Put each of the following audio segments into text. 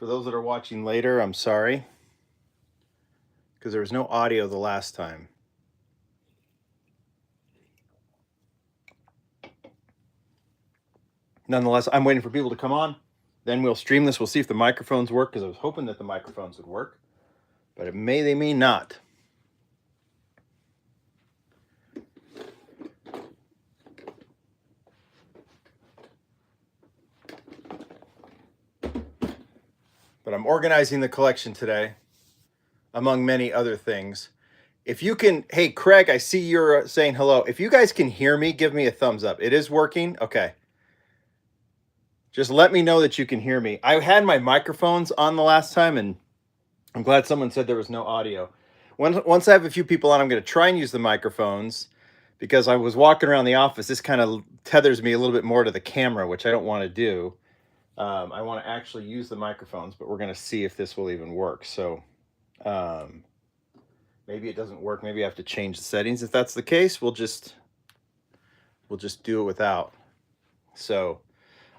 For those that are watching later, I'm sorry, because there was no audio the last time. Nonetheless, I'm waiting for people to come on. Then we'll stream this. We'll see if the microphones work, because I was hoping that the microphones would work, but they may not. But I'm organizing the collection today, among many other things. If you can, hey, Craig, I see you're saying hello. If you guys can hear me, give me a thumbs up. It is working? Okay. Just let me know that you can hear me. I had my microphones on the last time, and I'm glad someone said there was no audio. Once I have a few people on, I'm going to try and use the microphones, because I was walking around the office. This kind of tethers me a little bit more to the camera, which I don't want to do. I want to actually use the microphones, but we're going to see if this will even work. So maybe it doesn't work. Maybe I have to change the settings. If that's the case, we'll just do it without. So,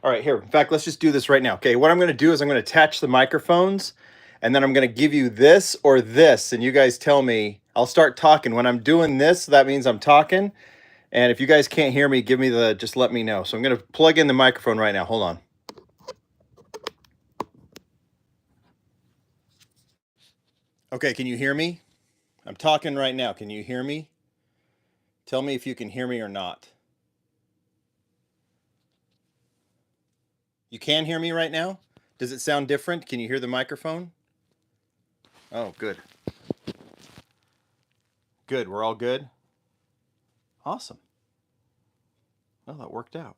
all right, here. In fact, let's just do this right now. Okay, what I'm going to do is I'm going to attach the microphones, and then I'm going to give you this or this, and you guys tell me. I'll start talking. When I'm doing this, that means I'm talking. And if you guys can't hear me, just let me know. So I'm going to plug in the microphone right now. Hold on. Okay, can you hear me? I'm talking right now. Can you hear me? Tell me if you can hear me or not. You can hear me right now? Does it sound different? Can you hear the microphone? Oh, good. Good, we're all good? Awesome. Well, that worked out.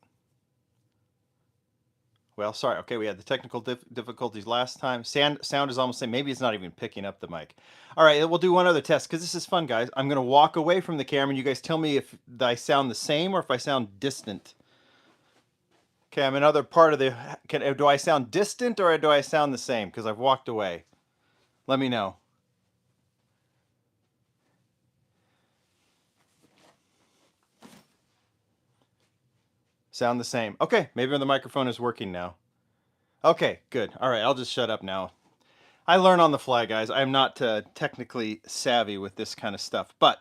Well, sorry. Okay, we had the technical difficulties last time. Sound is almost the same. Maybe it's not even picking up the mic. All right, we'll do one other test, because this is fun, guys. I'm going to walk away from the camera, and you guys tell me if I sound the same or if I sound distant. Okay, I'm another part of the... do I sound distant or do I sound the same? Because I've walked away. Let me know. Sound the same. Okay, maybe the microphone is working now. Okay, good. All right, I'll just shut up now. I learn on the fly, guys. I'm not technically savvy with this kind of stuff, but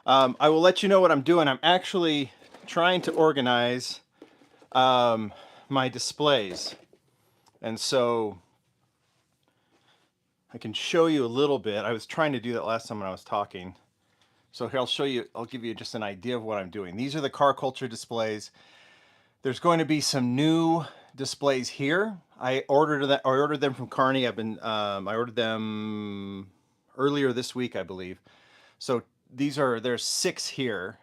I will let you know what I'm doing. I'm actually trying to organize my displays, and so I can show you a little bit. I was trying to do that last time when I was talking. So here, I'll give you just an idea of what I'm doing. These are the car culture displays. There's going to be some new displays here. I ordered them from Carney. I ordered them earlier this week, I believe. So there's 6 here,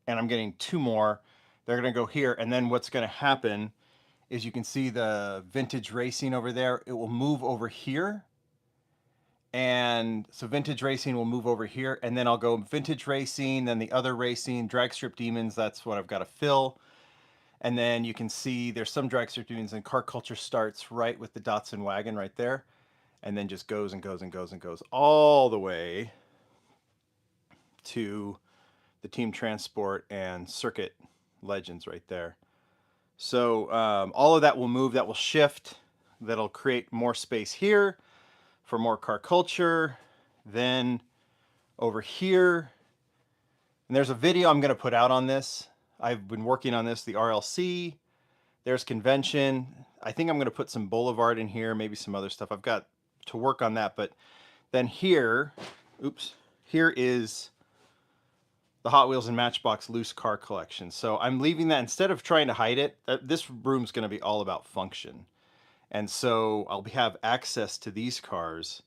and I'm getting 2 more. They're going to go here, and then what's going to happen is you can see the vintage racing over there. It will move over here. And so vintage racing will move over here, and then I'll go vintage racing, then the other racing, drag strip demons, that's what I've got to fill. And then you can see there's some drag strip demons, and car culture starts right with the Datsun wagon right there, and then just goes and goes and goes and goes all the way to the Team Transport and Circuit Legends right there. So all of that will move, that will shift, that'll create more space here for more car culture. Then over here, and there's a video I'm going to put out on this. I've been working on this, the RLC. There's convention. I think I'm going to put some Boulevard in here, maybe some other stuff. I've got to work on that. But then here, here is the Hot Wheels and Matchbox loose car collection. So I'm leaving that, instead of trying to hide it, this room's going to be all about function. And so I'll have access to these cars.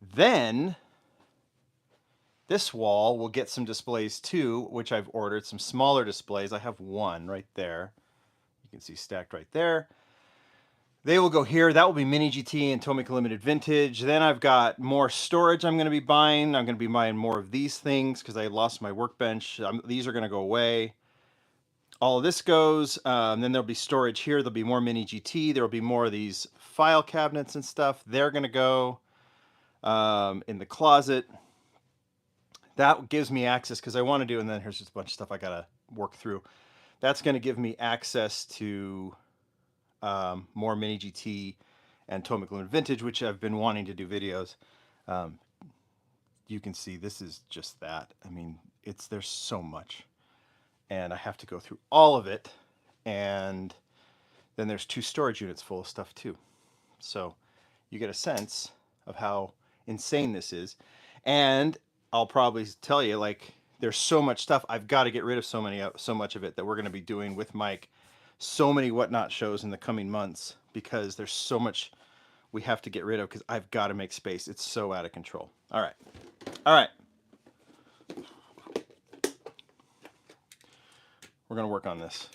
Then this wall will get some displays too, which I've ordered, some smaller displays. I have one right there. You can see stacked right there. They will go here. That will be Mini GT and Tomica Limited Vintage. Then I've got more storage I'm going to be buying. I'm going to be buying more of these things because I lost my workbench. These are going to go away. All of this goes. Then there'll be storage here. There'll be more Mini GT. There'll be more of these file cabinets and stuff. They're going to go in the closet. That gives me access, because I want to do, and then here's just a bunch of stuff I got to work through. That's going to give me access to more Mini GT and Tomiclin Vintage, which I've been wanting to do videos. You can see this is just that. I mean, there's so much, and I have to go through all of it, and then there's 2 storage units full of stuff too. So you get a sense of how insane this is. And I'll probably tell you, like, there's so much stuff. I've got to get rid of so much of it that we're going to be doing with Mike. So many whatnot shows in the coming months, because there's so much we have to get rid of, because I've got to make space. It's so out of control. All right. All right. We're going to work on this.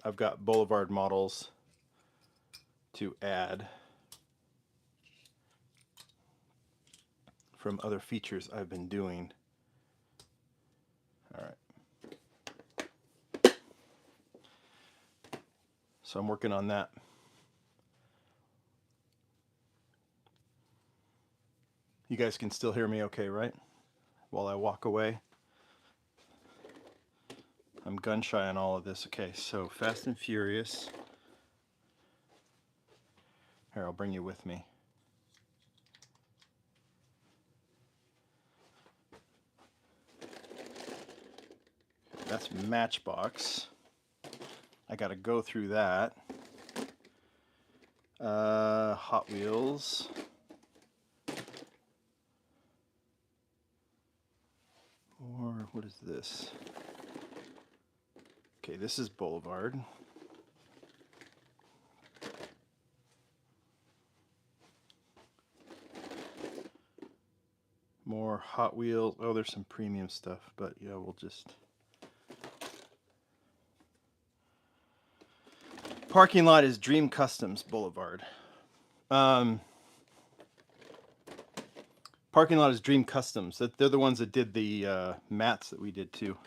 I've got Boulevard models to add from other features I've been doing. All right. So I'm working on that. You guys can still hear me okay, right? While I walk away. I'm gun shy on all of this. Okay, so Fast and Furious. Here, I'll bring you with me. That's Matchbox. I gotta go through that. Hot Wheels. Or what is this? Okay, this is Boulevard. More Hot Wheels. Oh, there's some premium stuff, but yeah, we'll just... Parking lot is Dream Customs Boulevard. Parking lot is Dream Customs. They're the ones that did the mats that we did too.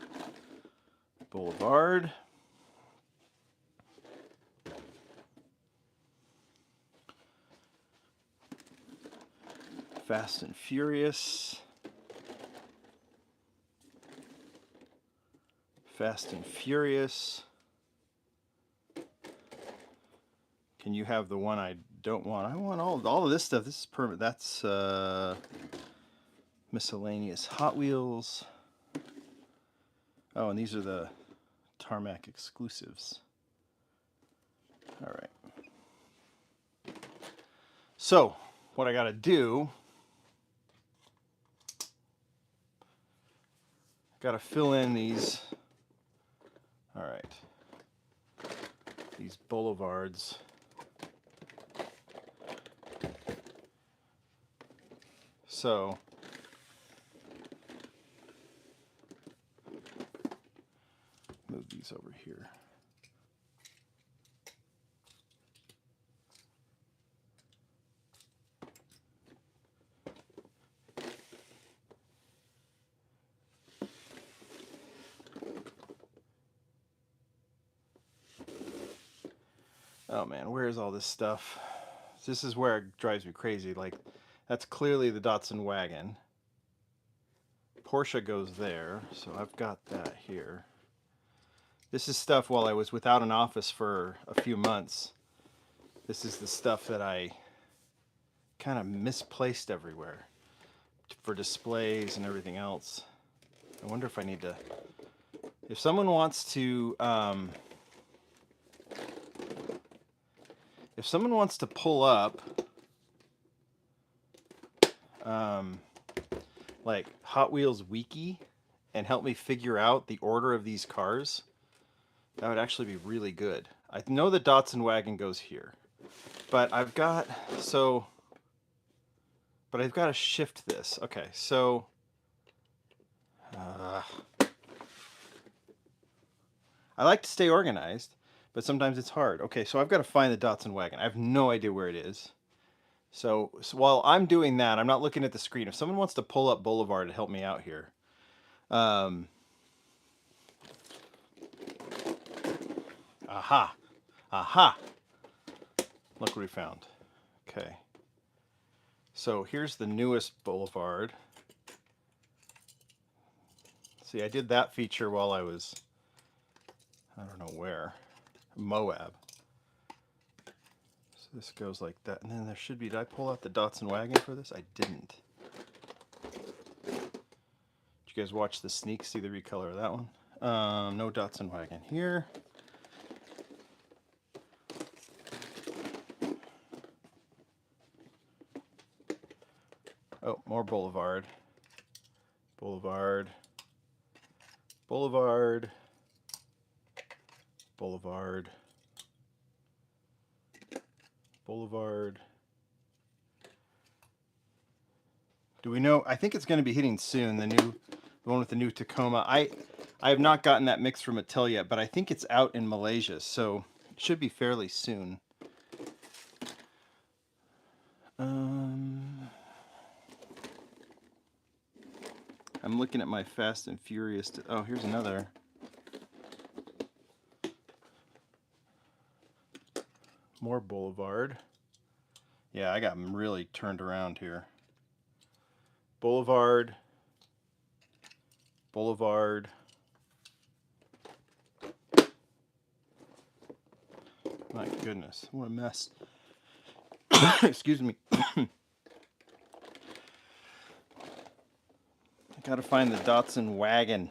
Boulevard. Fast and Furious. Fast and Furious. Can you have the one I don't want? I want all of this stuff. This is permanent. That's miscellaneous Hot Wheels. Oh, and these are the Tarmac exclusives. All right. So, what I got to do, got to fill in these. All right. These boulevards. So, move these over here. Oh man, where's all this stuff? This is where it drives me crazy. Like, that's clearly the Datsun wagon. Porsche goes there, so I've got that here. This is stuff while I was without an office for a few months. This is the stuff that I kind of misplaced everywhere for displays and everything else. I wonder if I need to... If someone wants to... if someone wants to pull up... like Hot Wheels Wiki and help me figure out the order of these cars, that would actually be really good. I know the Datsun wagon goes here, but I've got I've got to shift this. Okay, so I like to stay organized, but sometimes it's hard. Okay, so I've got to find the Datsun wagon. I have no idea where it is. So while I'm doing that, I'm not looking at the screen. If someone wants to pull up Boulevard to help me out here. Aha. Aha. Look what we found. Okay. So here's the newest Boulevard. See, I did that feature while I was, I don't know where, Moab. So this goes like that. And then there should be, did I pull out the Datsun wagon for this? I didn't. Did you guys watch the sneak, see the recolor of that one? No Datsun wagon here. Oh, more Boulevard. Boulevard. Boulevard. Boulevard. Boulevard. Do we know? I think it's going to be hitting soon. The one with the new Tacoma. I have not gotten that mix from Mattel yet, but I think it's out in Malaysia, so it should be fairly soon. I'm looking at my Fast and Furious. Oh, here's another. More Boulevard. Yeah, I got them really turned around here. Boulevard. Boulevard. My goodness, what a mess. Excuse me. I gotta find the Datsun wagon.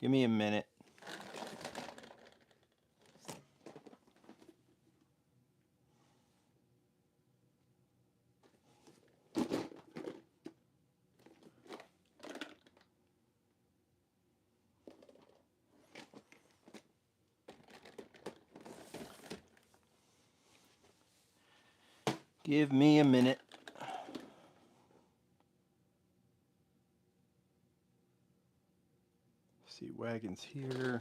Give me a minute. Give me a minute. See, wagons here.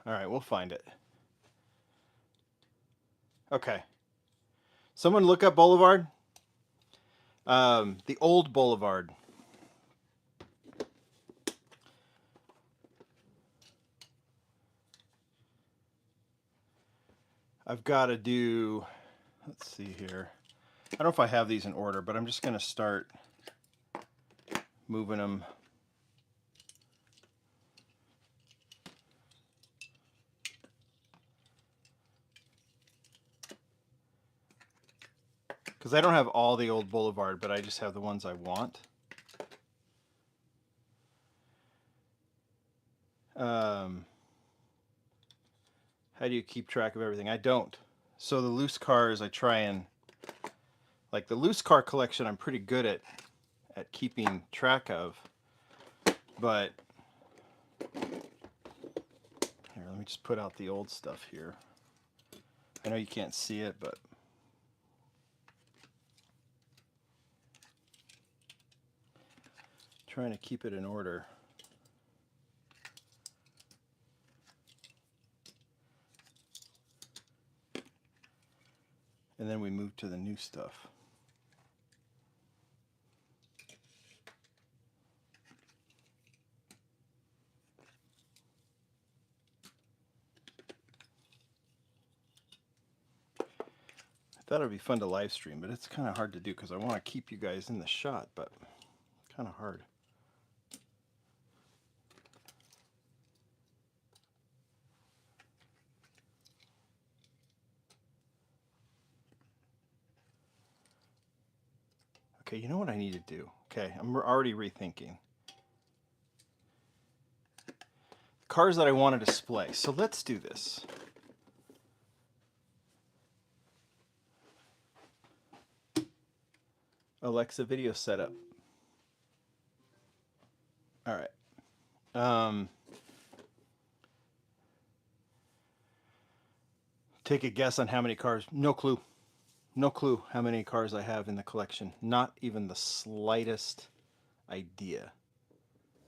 All right, we'll find it. Okay. Someone look up Boulevard. The old Boulevard. I've got to do, let's see here. I don't know if I have these in order, but I'm just going to start moving them. Because I don't have all the old Boulevard, but I just have the ones I want. How do you keep track of everything? I don't. So the loose cars, I try and, like the loose car collection, I'm pretty good at keeping track of. But here, let me just put out the old stuff here. I know you can't see it, but trying to keep it in order. And then we move to the new stuff. I thought it would be fun to live stream, but it's kind of hard to do because I want to keep you guys in the shot, but kind of hard. Okay, you know what I need to do? Okay, I'm already rethinking. Cars that I want to display. So let's do this. Alexa video setup. All right. Take a guess on how many cars. No clue. No clue how many cars I have in the collection. Not even the slightest idea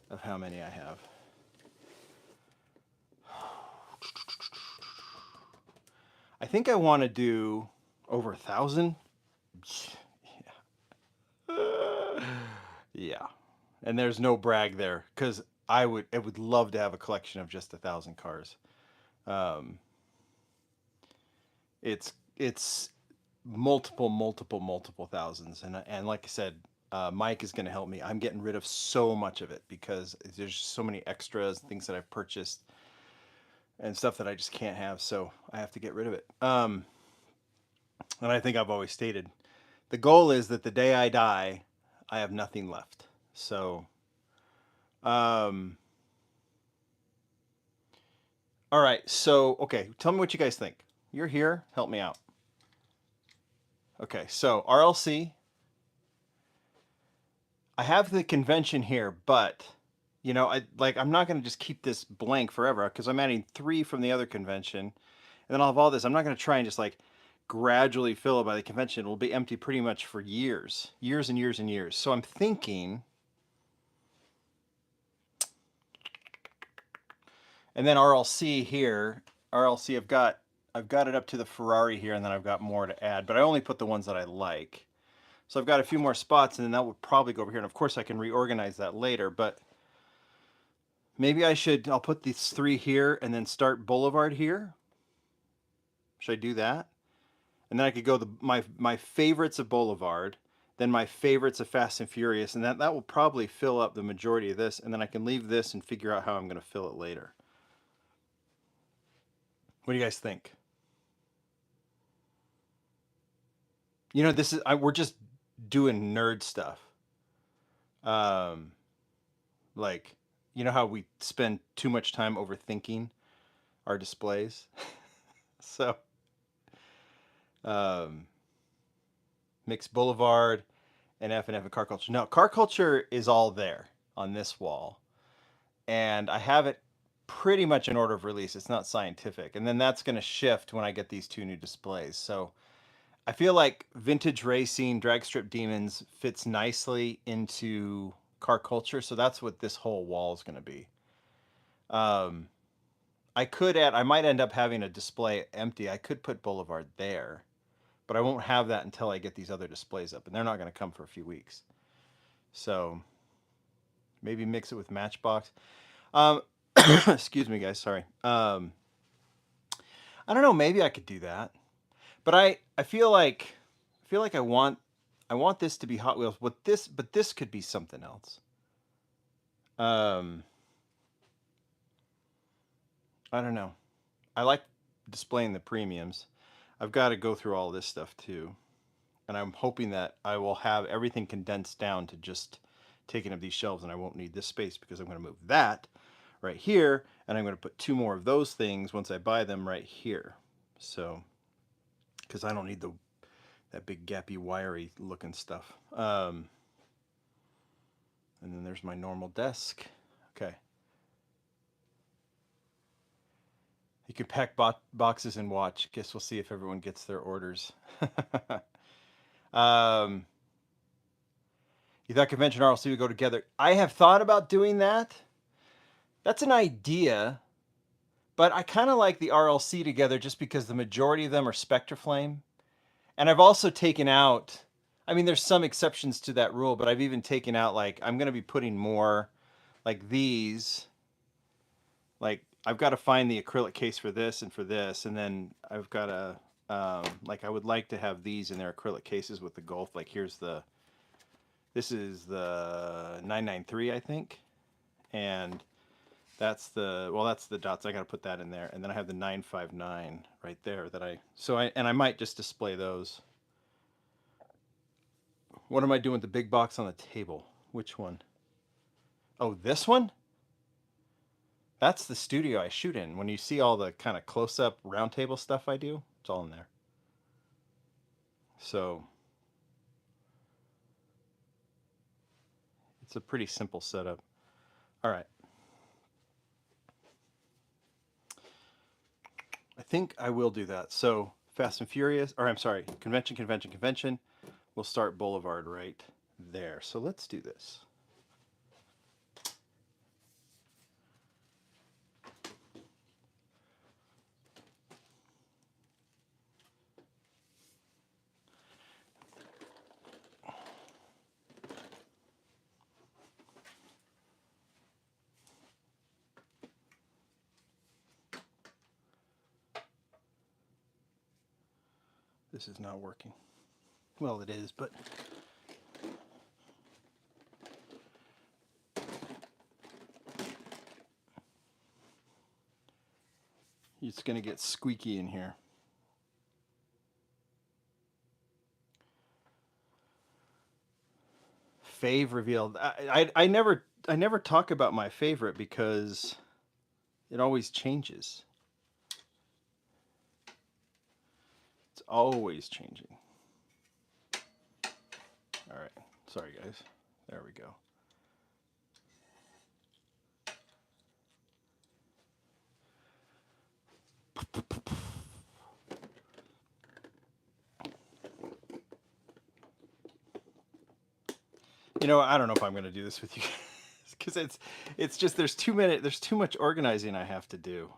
of how many I have. I think I want to do over 1,000. Yeah. Yeah. And there's no brag there because I would love to have a collection of just 1,000 cars. Um, it's multiple thousands, and like I said, Mike is going to help me. I'm getting rid of so much of it because there's so many extras, things that I've purchased, and stuff that I just can't have. So I have to get rid of it. And I think I've always stated the goal is that the day I die, I have nothing left. So, um, all right. So, okay, tell me what you guys think. You're here. Help me out. Okay, so RLC. I have the convention here, but you know, I'm not going to just keep this blank forever because I'm adding 3 from the other convention, and then I'll have all this. I'm not going to try and just like gradually fill it by the convention. It'll be empty pretty much for years, years and years and years. So I'm thinking, and then RLC here, RLC I've got it up to the Ferrari here, and then I've got more to add, but I only put the ones that I like. So I've got a few more spots, and then that would probably go over here. And of course, I can reorganize that later, but maybe I'll put these 3 here and then start Boulevard here. Should I do that? And then I could go my favorites of Boulevard, then my favorites of Fast and Furious, and that will probably fill up the majority of this, and then I can leave this and figure out how I'm going to fill it later. What do you guys think? You know, we're just doing nerd stuff. Um, like, you know how we spend too much time overthinking our displays? So, um, Mixed Boulevard and F and Car Culture. No, Car Culture is all there on this wall. And I have it pretty much in order of release. It's not scientific. And then that's going to shift when I get these 2 new displays. So I feel like Vintage Racing, Drag Strip Demons fits nicely into Car Culture. So that's what this whole wall is going to be. I might end up having a display empty. I could put Boulevard there, but I won't have that until I get these other displays up, and they're not going to come for a few weeks. So maybe mix it with Matchbox. Excuse me, guys. Sorry. I don't know. Maybe I could do that, but I feel like I want this to be Hot Wheels. But this could be something else. Um, I don't know. I like displaying the premiums. I've got to go through all this stuff too. And I'm hoping that I will have everything condensed down to just taking up these shelves, and I won't need this space because I'm going to move that right here, and I'm going to put 2 more of those things once I buy them right here. So, because I don't need that big gappy wiry looking stuff. And then there's my normal desk. Okay. You can pack boxes and watch. Guess we'll see if everyone gets their orders. You thought convention RLC would go together. I have thought about doing that. That's an idea, but I kind of like the RLC together just because the majority of them are Spectraflame. And I've also taken out, I mean, there's some exceptions to that rule, but I've even taken out, like, I'm going to be putting more like these. Like, I've got to find the acrylic case for this and for this. And then I've got to, like, I would like to have these in their acrylic cases with the Golf. Like, this is the 993, I think. And that's the dots. I got to put that in there. And then I have the 959 right there and I might just display those. What am I doing with the big box on the table? Which one? Oh, this one? That's the studio I shoot in. When you see all the kind of close-up round table stuff I do, it's all in there. So it's a pretty simple setup. All right. I think I will do that. So Fast and Furious, or I'm sorry, convention. We'll start Boulevard right there. So let's do this. This is not working. Well, it is, but it's going to get squeaky in here. Fave revealed. I never talk about my favorite because it always changes. It's always changing. All right. Sorry, guys. There we go. You know, I don't know if I'm going to do this with you guys because it's just there's too much organizing I have to do.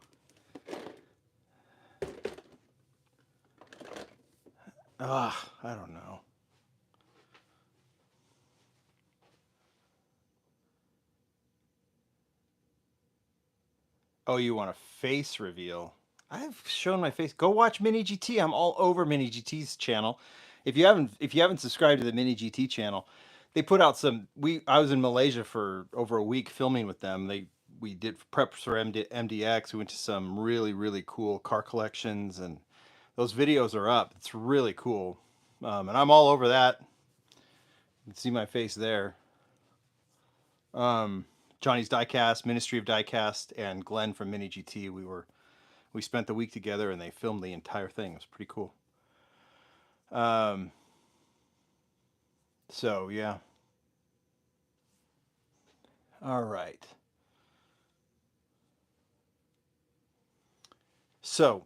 I don't know. Oh, you want a face reveal? I've shown my face. Go watch Mini GT. I'm all over Mini GT's channel. If you haven't subscribed to the Mini GT channel, they put out some. I was in Malaysia for over a week filming with them. We did preps for MDX. We went to some really cool car collections, and those videos are up. It's really cool, and I'm all over that. You can see my face there. Johnny's Diecast, Ministry of Diecast, and Glenn from Mini GT. We spent the week together, and they filmed the entire thing. It was pretty cool. So yeah. All right. So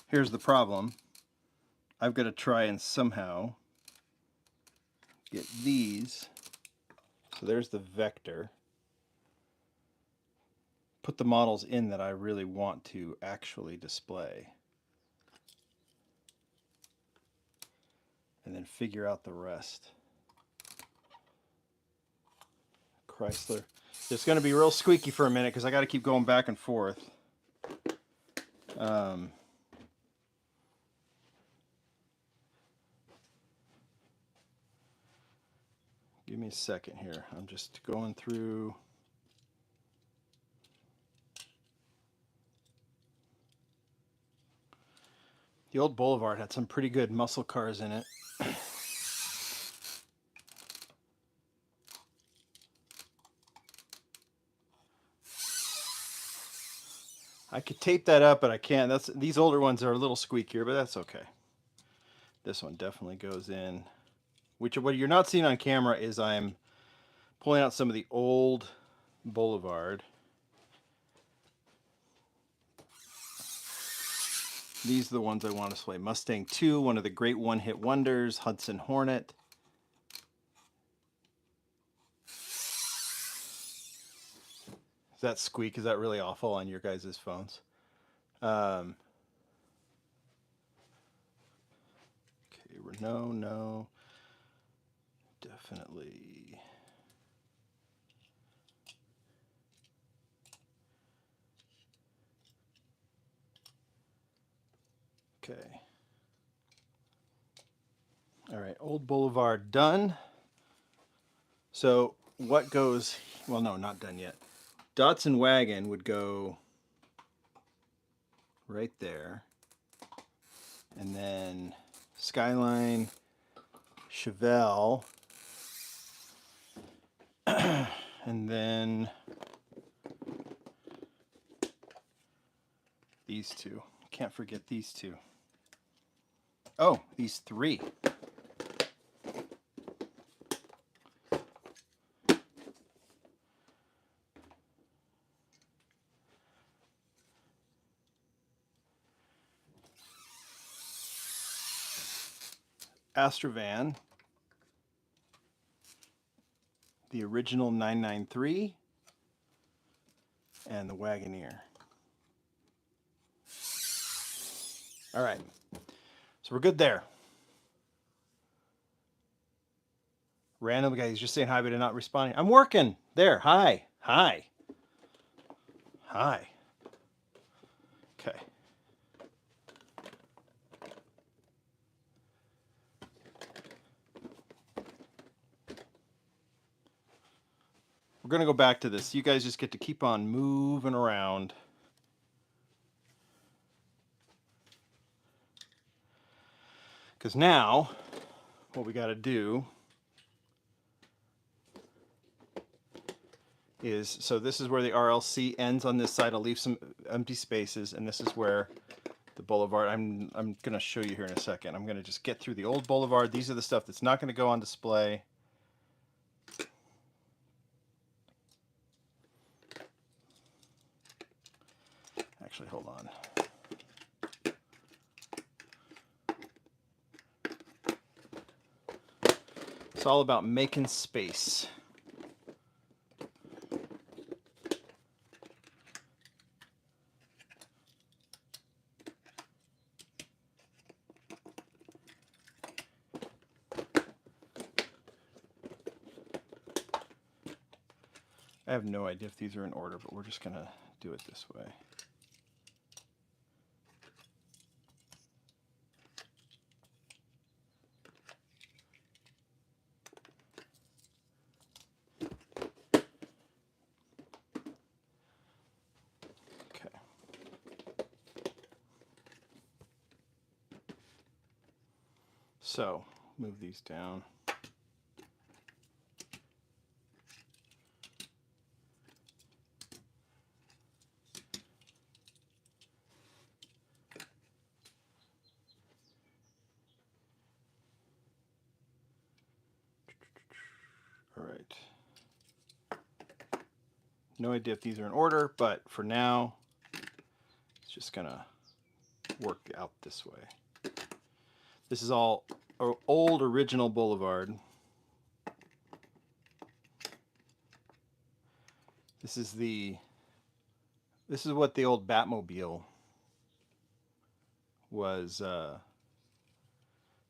here's the problem. I've got to try and somehow get these. So there's the vector. Put the models in that I really want to actually display. And then figure out the rest. Chrysler. It's going to be real squeaky for a minute because I got to keep going back and forth. Give me a second here. I'm just going through. The old Boulevard had some pretty good muscle cars in it. I could tape that up, but I can't. These older ones are a little squeakier, but that's okay. This one definitely goes in. What you're not seeing on camera is I'm pulling out some of the old Boulevard. These are the ones I want to display. Mustang 2, one of the great one-hit wonders. Hudson Hornet. Is that squeak? Is that really awful on your guys' phones? Okay, Renault, no. Definitely. Okay. All right, Old Boulevard done. So what goes, well, no, not done yet. Datsun Wagon would go right there. And then Skyline, Chevelle, and then these two. Can't forget these two. Oh, these three. Astrovan, the original 993, and the Wagoneer. All right. So we're good there. Random guy, he's just saying hi, but not responding. I'm working. There. Hi. Hi. Hi. Okay. We're going to go back to this. You guys just get to keep on moving around. Because now, what we got to do is, so this is where the RLC ends on this side. I'll leave some empty spaces, and this is where the boulevard, I'm going to show you here in a second. I'm going to just get through the old boulevard. These are the stuff that's not going to go on display. Actually, hold on. It's all about making space. I have no idea if these are in order, but we're just going to do it this way. Okay. So, move these down. All right. No idea if these are in order, but for now, it's just going to work out this way. This is all old original boulevard. This is what the old Batmobile was,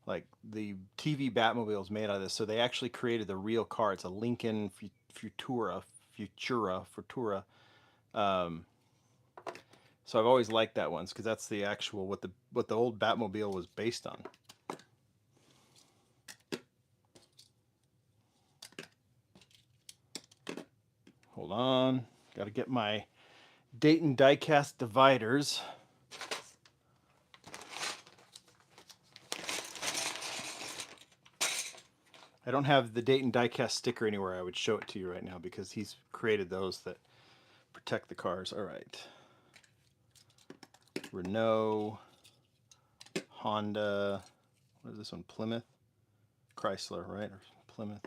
like the TV Batmobile is made out of this. So they actually created the real car. It's a Lincoln Futura. So I've always liked that one because that's the actual what the old Batmobile was based on. Hold on, got to get my Dayton diecast dividers. I don't have the Dayton diecast sticker anywhere. I would show it to you right now because he's created those that protect the cars. All right. Renault, Honda, what is this one? Plymouth? Chrysler, right? Or Plymouth.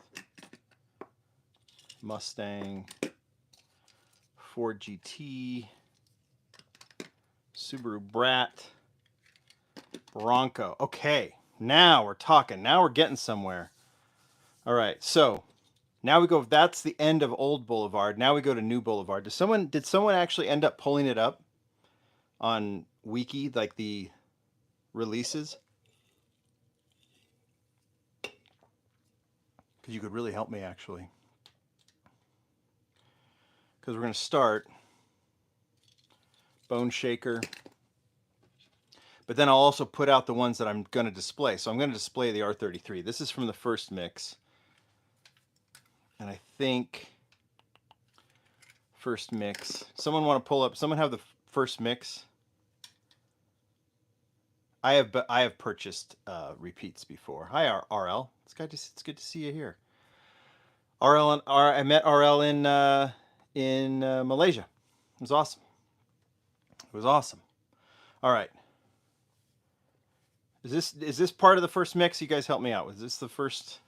Mustang, Ford GT, Subaru Brat, Bronco. Okay, now we're talking. Now we're getting somewhere. All right, so now we go. That's the end of Old Boulevard. Now we go to New Boulevard. Did someone actually end up pulling it up on Wiki, like the releases? Because you could really help me actually. Because we're going to start Bone Shaker. But then I'll also put out the ones that I'm going to display. So I'm going to display the R33. This is from the first mix. And I think first mix. Someone want to pull up? Someone have the first mix? I have purchased repeats before. Hi, RL. It's good to see you here. I met RL in Malaysia. It was awesome. It was awesome. All right. Is this part of the first mix? You guys help me out. Was this the first?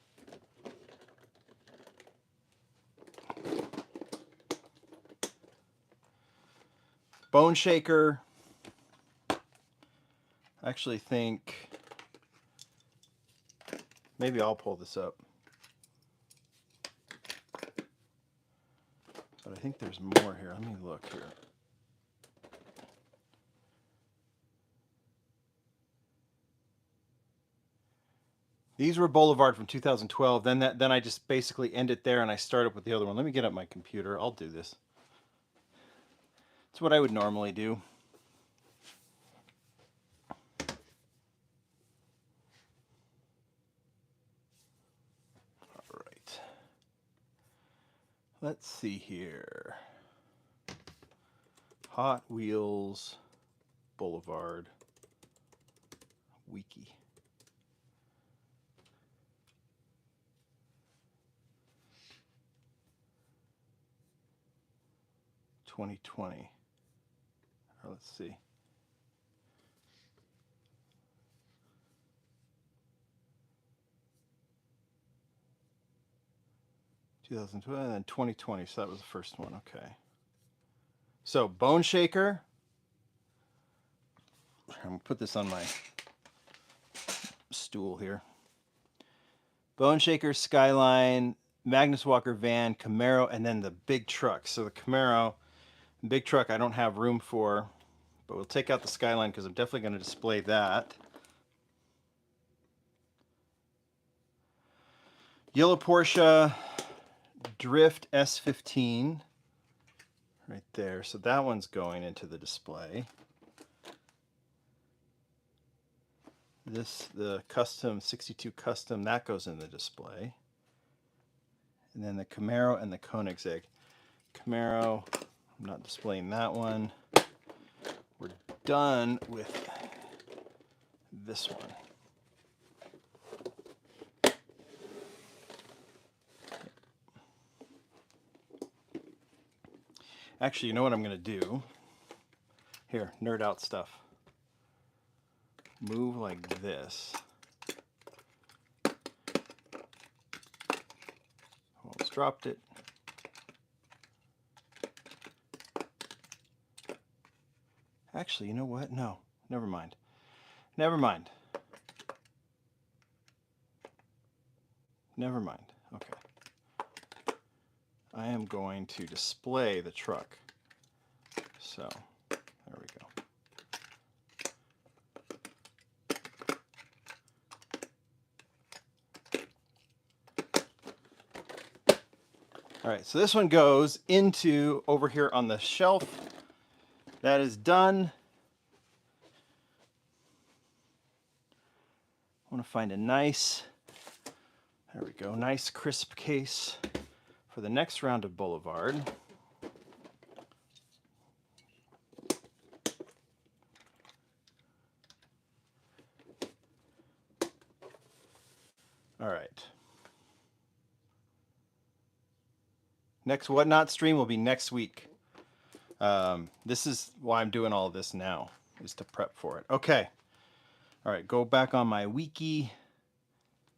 Bone Shaker. I actually think maybe I'll pull this up. But I think there's more here. Let me look here. These were Boulevard from 2012. Then I just basically end it there and I start up with the other one. Let me get up my computer. I'll do this. It's what I would normally do. All right. Let's see here. Hot Wheels Boulevard Wiki. (2020). Let's see. (2012) and then 2020. So that was the first one. Okay. So Bone Shaker. I'm gonna put this on my stool here. Bone Shaker, Skyline, Magnus Walker van, Camaro, and then the big truck. So the Camaro, big truck, I don't have room for, but we'll take out the Skyline because I'm definitely going to display that. Yellow Porsche Drift S15 right there. So that one's going into the display. This, the custom 62 custom, that goes in the display. And then the Camaro and the Koenigsegg. Camaro, I'm not displaying that one. We're done with this one. Actually, you know what I'm going to do? Here, nerd out stuff. Move like this. Almost dropped it. Actually, you know what? No, never mind. Never mind. Never mind. Okay. I am going to display the truck. So, there we go. All right, so this one goes into over here on the shelf. That is done. I want to find a nice, there we go, nice crisp case for the next round of Boulevard. All right. Next Whatnot stream will be next week. This is why I'm doing all of this now, is to prep for it. Okay. All right, go back on my wiki.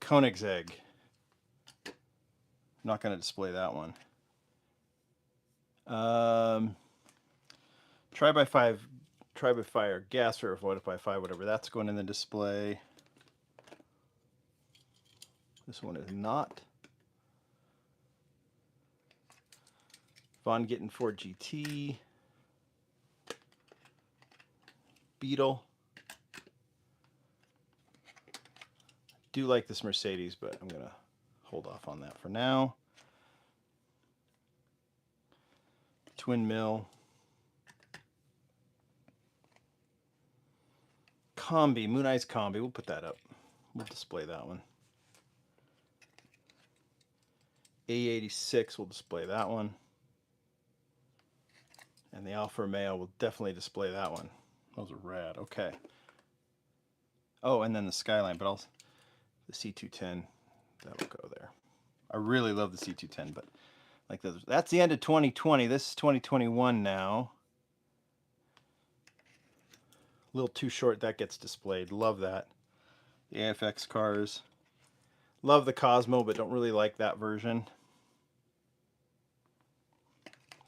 Koenigsegg. I'm not going to display that one. Try-by-fire gas or avoided by 5, whatever. That's going in the display. This one is not. Von Gittin Ford GT. Beetle. Do like this Mercedes, but I'm going to hold off on that for now. Twin Mill. Combi, Moon Eyes Combi. We'll put that up. We'll display that one. A86, we'll display that one. And the Alfa Romeo will definitely display that one. Those are rad. Okay. Oh, and then the Skyline, but also the C210, that will go there. I really love the C210, but like that's the end of 2020. This is 2021 now. A little too short, that gets displayed. Love that. The AFX cars. Love the Cosmo, but don't really like that version.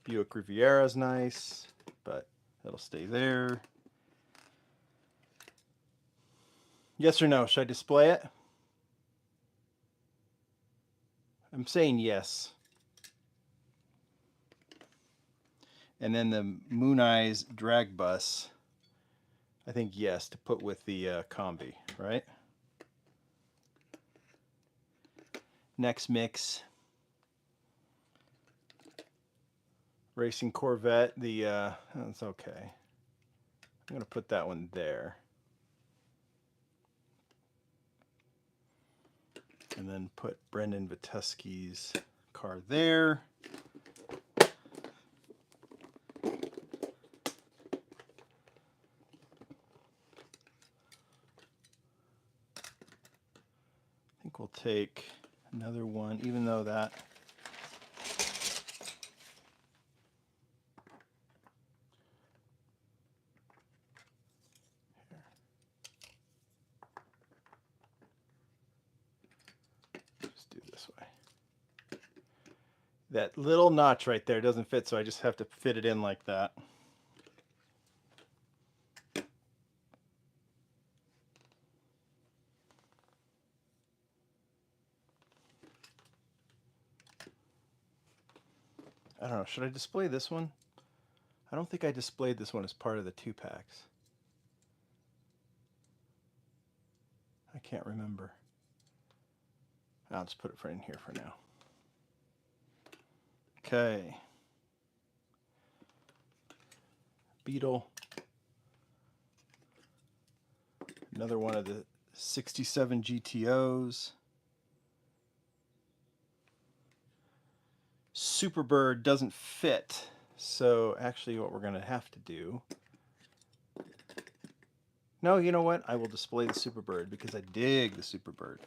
Buick Riviera is nice, but that'll stay there. Yes or no? Should I display it? I'm saying yes. And then the Moon Eyes drag bus, I think yes, to put with the Combi, right? next mix. Racing Corvette, that's okay. I'm going to put that one there. And then put Brendan Viteski's car there. I think we'll take another one, even though that... Just do this way. That little notch right there doesn't fit, so I just have to fit it in like that. I don't know, should I display this one? I don't think I displayed this one as part of the 2-packs. I can't remember. I'll just put it in here for now. Okay. Beetle. Another one of the 67 GTOs. Superbird doesn't fit. So actually what we're going to have to do... No, you know what? I will display the Superbird because I dig the Superbird.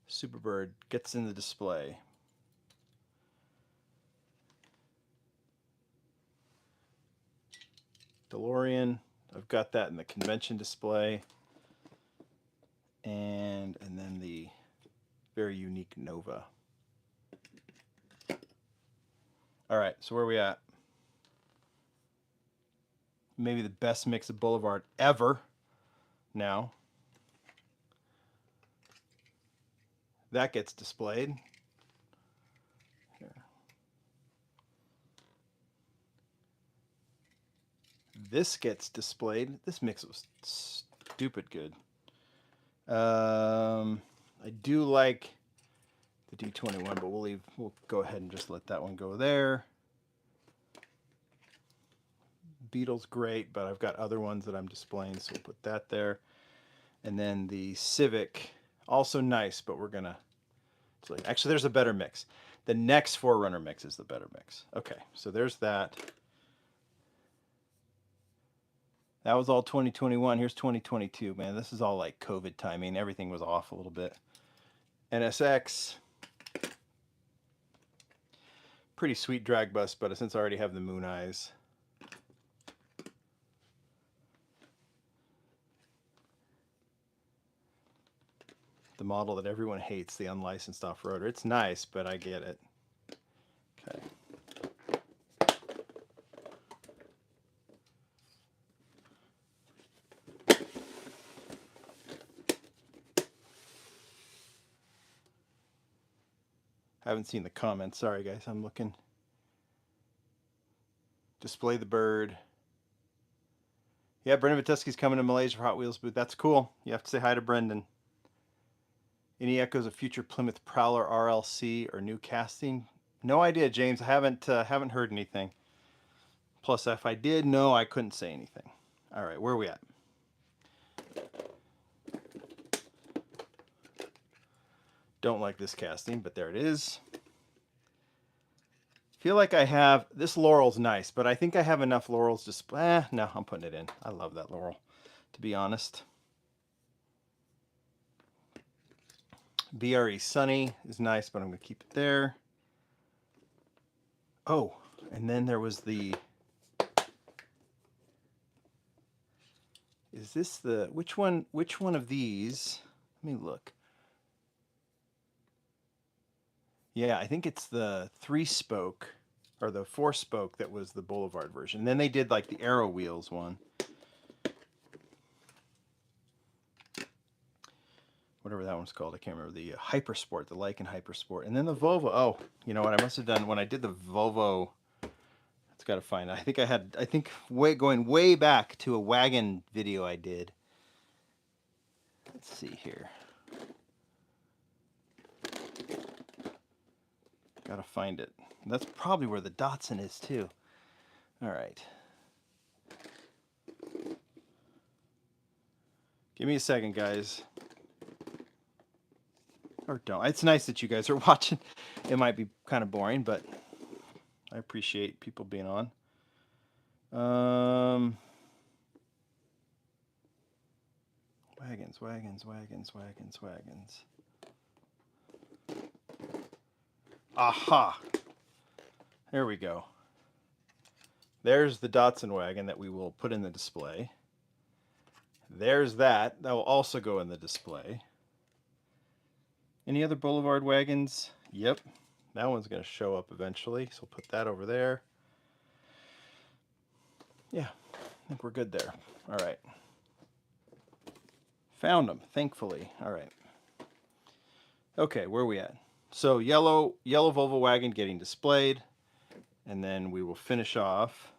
Superbird gets in the display. DeLorean, I've got that in the convention display. And then the very unique Nova. All right, so where are we at? Maybe the best mix of Boulevard ever now. That gets displayed. Here. This gets displayed. This mix was stupid good. I do like the D21, but we'll go ahead and just let that one go there. Beetle's great, but I've got other ones that I'm displaying, so we'll put that there. And then the Civic, also nice, but we're gonna... Actually, there's a better mix. The next 4Runner mix is the better mix. Okay, so there's that. That was all 2021. Here's 2022, man. This is all like COVID timing. Everything was off a little bit. NSX. Pretty sweet drag bus, but since I already have the Moon Eyes. The model that everyone hates, the unlicensed off-roader. It's nice, but I get it. Okay. Haven't seen the comments. Sorry, guys. I'm looking. Display the bird. Yeah, Brendan Viteski's coming to Malaysia for Hot Wheels booth. That's cool. You have to say hi to Brendan. Any echoes of future Plymouth Prowler RLC or new casting? No idea, James. I haven't heard anything. Plus, if I did, no, I couldn't say anything. All right, where are we at? Don't like this casting, but there it is. Feel like I have... This Laurel's nice, but I think I have enough Laurels to... no, I'm putting it in. I love that Laurel, to be honest. BRE Sunny is nice, but I'm going to keep it there. Oh, and then there was the... Is this the... Which one of these... Let me look. Yeah, I think it's the 3-spoke or the 4-spoke that was the Boulevard version. And then they did like the Aero Wheels one. Whatever that one's called, I can't remember. The Hypersport, the Lycan Hypersport. And then the Volvo. Oh, you know what? I must have done when I did the Volvo. It's got to find it. I think going way back to a wagon video I did. Let's see here. Gotta find it. That's probably where the Datsun is too. All right. Give me a second, guys. Or don't. It's nice that you guys are watching. It might be kind of boring, but I appreciate people being on. Wagons, wagons, wagons, wagons, wagons. Aha! There we go. There's the Datsun wagon that we will put in the display. There's that. That will also go in the display. Any other Boulevard wagons? Yep. That one's going to show up eventually, so we'll put that over there. Yeah, I think we're good there. All right. Found them, thankfully. All right. Okay, where are we at? So yellow Volvo wagon getting displayed, and then we will finish off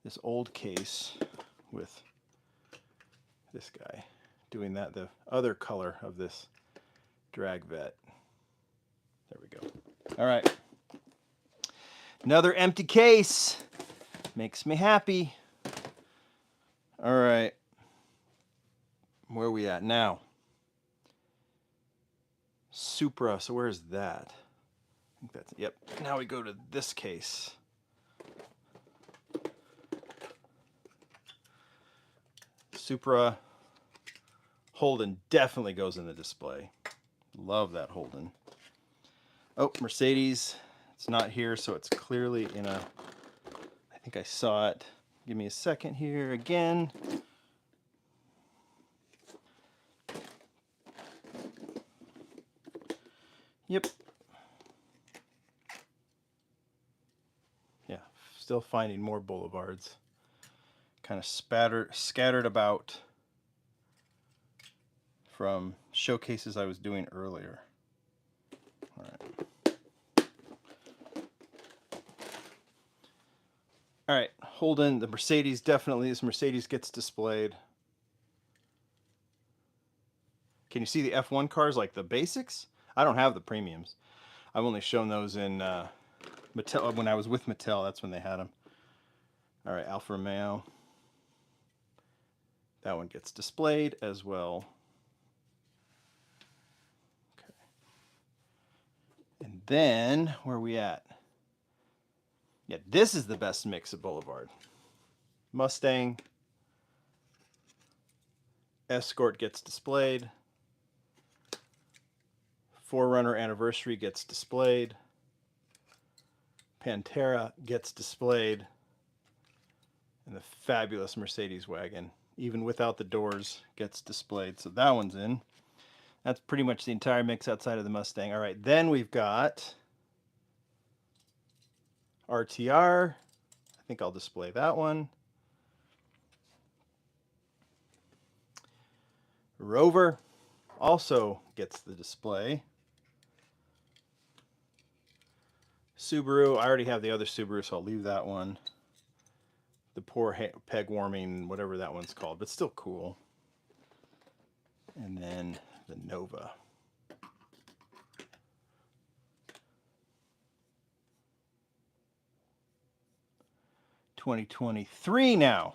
this old case with this guy doing that, the other color of this drag vet. There we go. All right. Another empty case. Makes me happy. All right. Where are we at now? Supra. So where is that? I think that's, yep. Now we go to this case. Supra. Holden definitely goes in the display. Love that Holden. Oh, Mercedes. It's not here, so it's clearly in a... I think I saw it. Give me a second here again. Yep. Yeah, still finding more Boulevards. Kind of scattered about from showcases I was doing earlier. All right. All right, Holden, the Mercedes, definitely this Mercedes gets displayed. Can you see the F1 cars, like the basics? I don't have the premiums. I've only shown those in Mattel. When I was with Mattel, that's when they had them. All right, Alfa Romeo. That one gets displayed as well. Okay. And then, where are we at? Yeah, this is the best mix of Boulevard. Mustang. Escort gets displayed. 4Runner Anniversary gets displayed. Pantera gets displayed. And the fabulous Mercedes wagon, even without the doors, gets displayed. So that one's in. That's pretty much the entire mix outside of the Mustang. All right, then we've got RTR. I think I'll display that one. Rover also gets the display. Subaru, I already have the other Subaru, so I'll leave that one. The poor peg warming, whatever that one's called, but still cool. And then the Nova. $2023 now.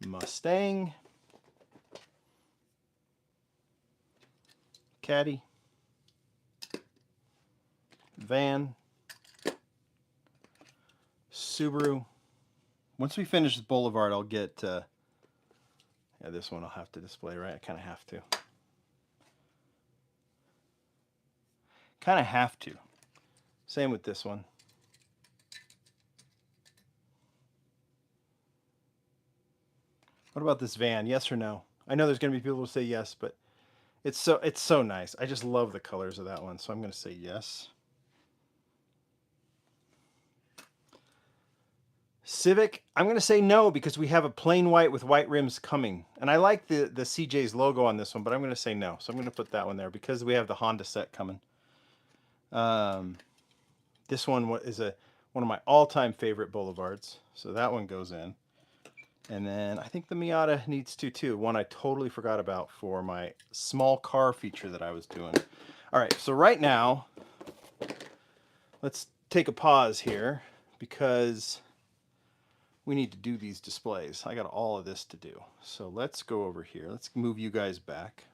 Mustang. Caddy. Van. Subaru. Once we finish the Boulevard, I'll get... yeah, this one I'll have to display, right? I kind of have to. Kind of have to. Same with this one. What about this van? Yes or no? I know there's going to be people who say yes, but it's so nice. I just love the colors of that one, so I'm going to say yes. Civic, I'm going to say no because we have a plain white with white rims coming. And I like the CJ's logo on this one, but I'm going to say no. So I'm going to put that one there because we have the Honda set coming. This one is one of my all-time favorite Boulevards. So that one goes in. And then I think the Miata needs to too. One I totally forgot about for my small car feature that I was doing. All right, so right now, let's take a pause here because we need to do these displays. I got all of this to do. So let's go over here. Let's move you guys back.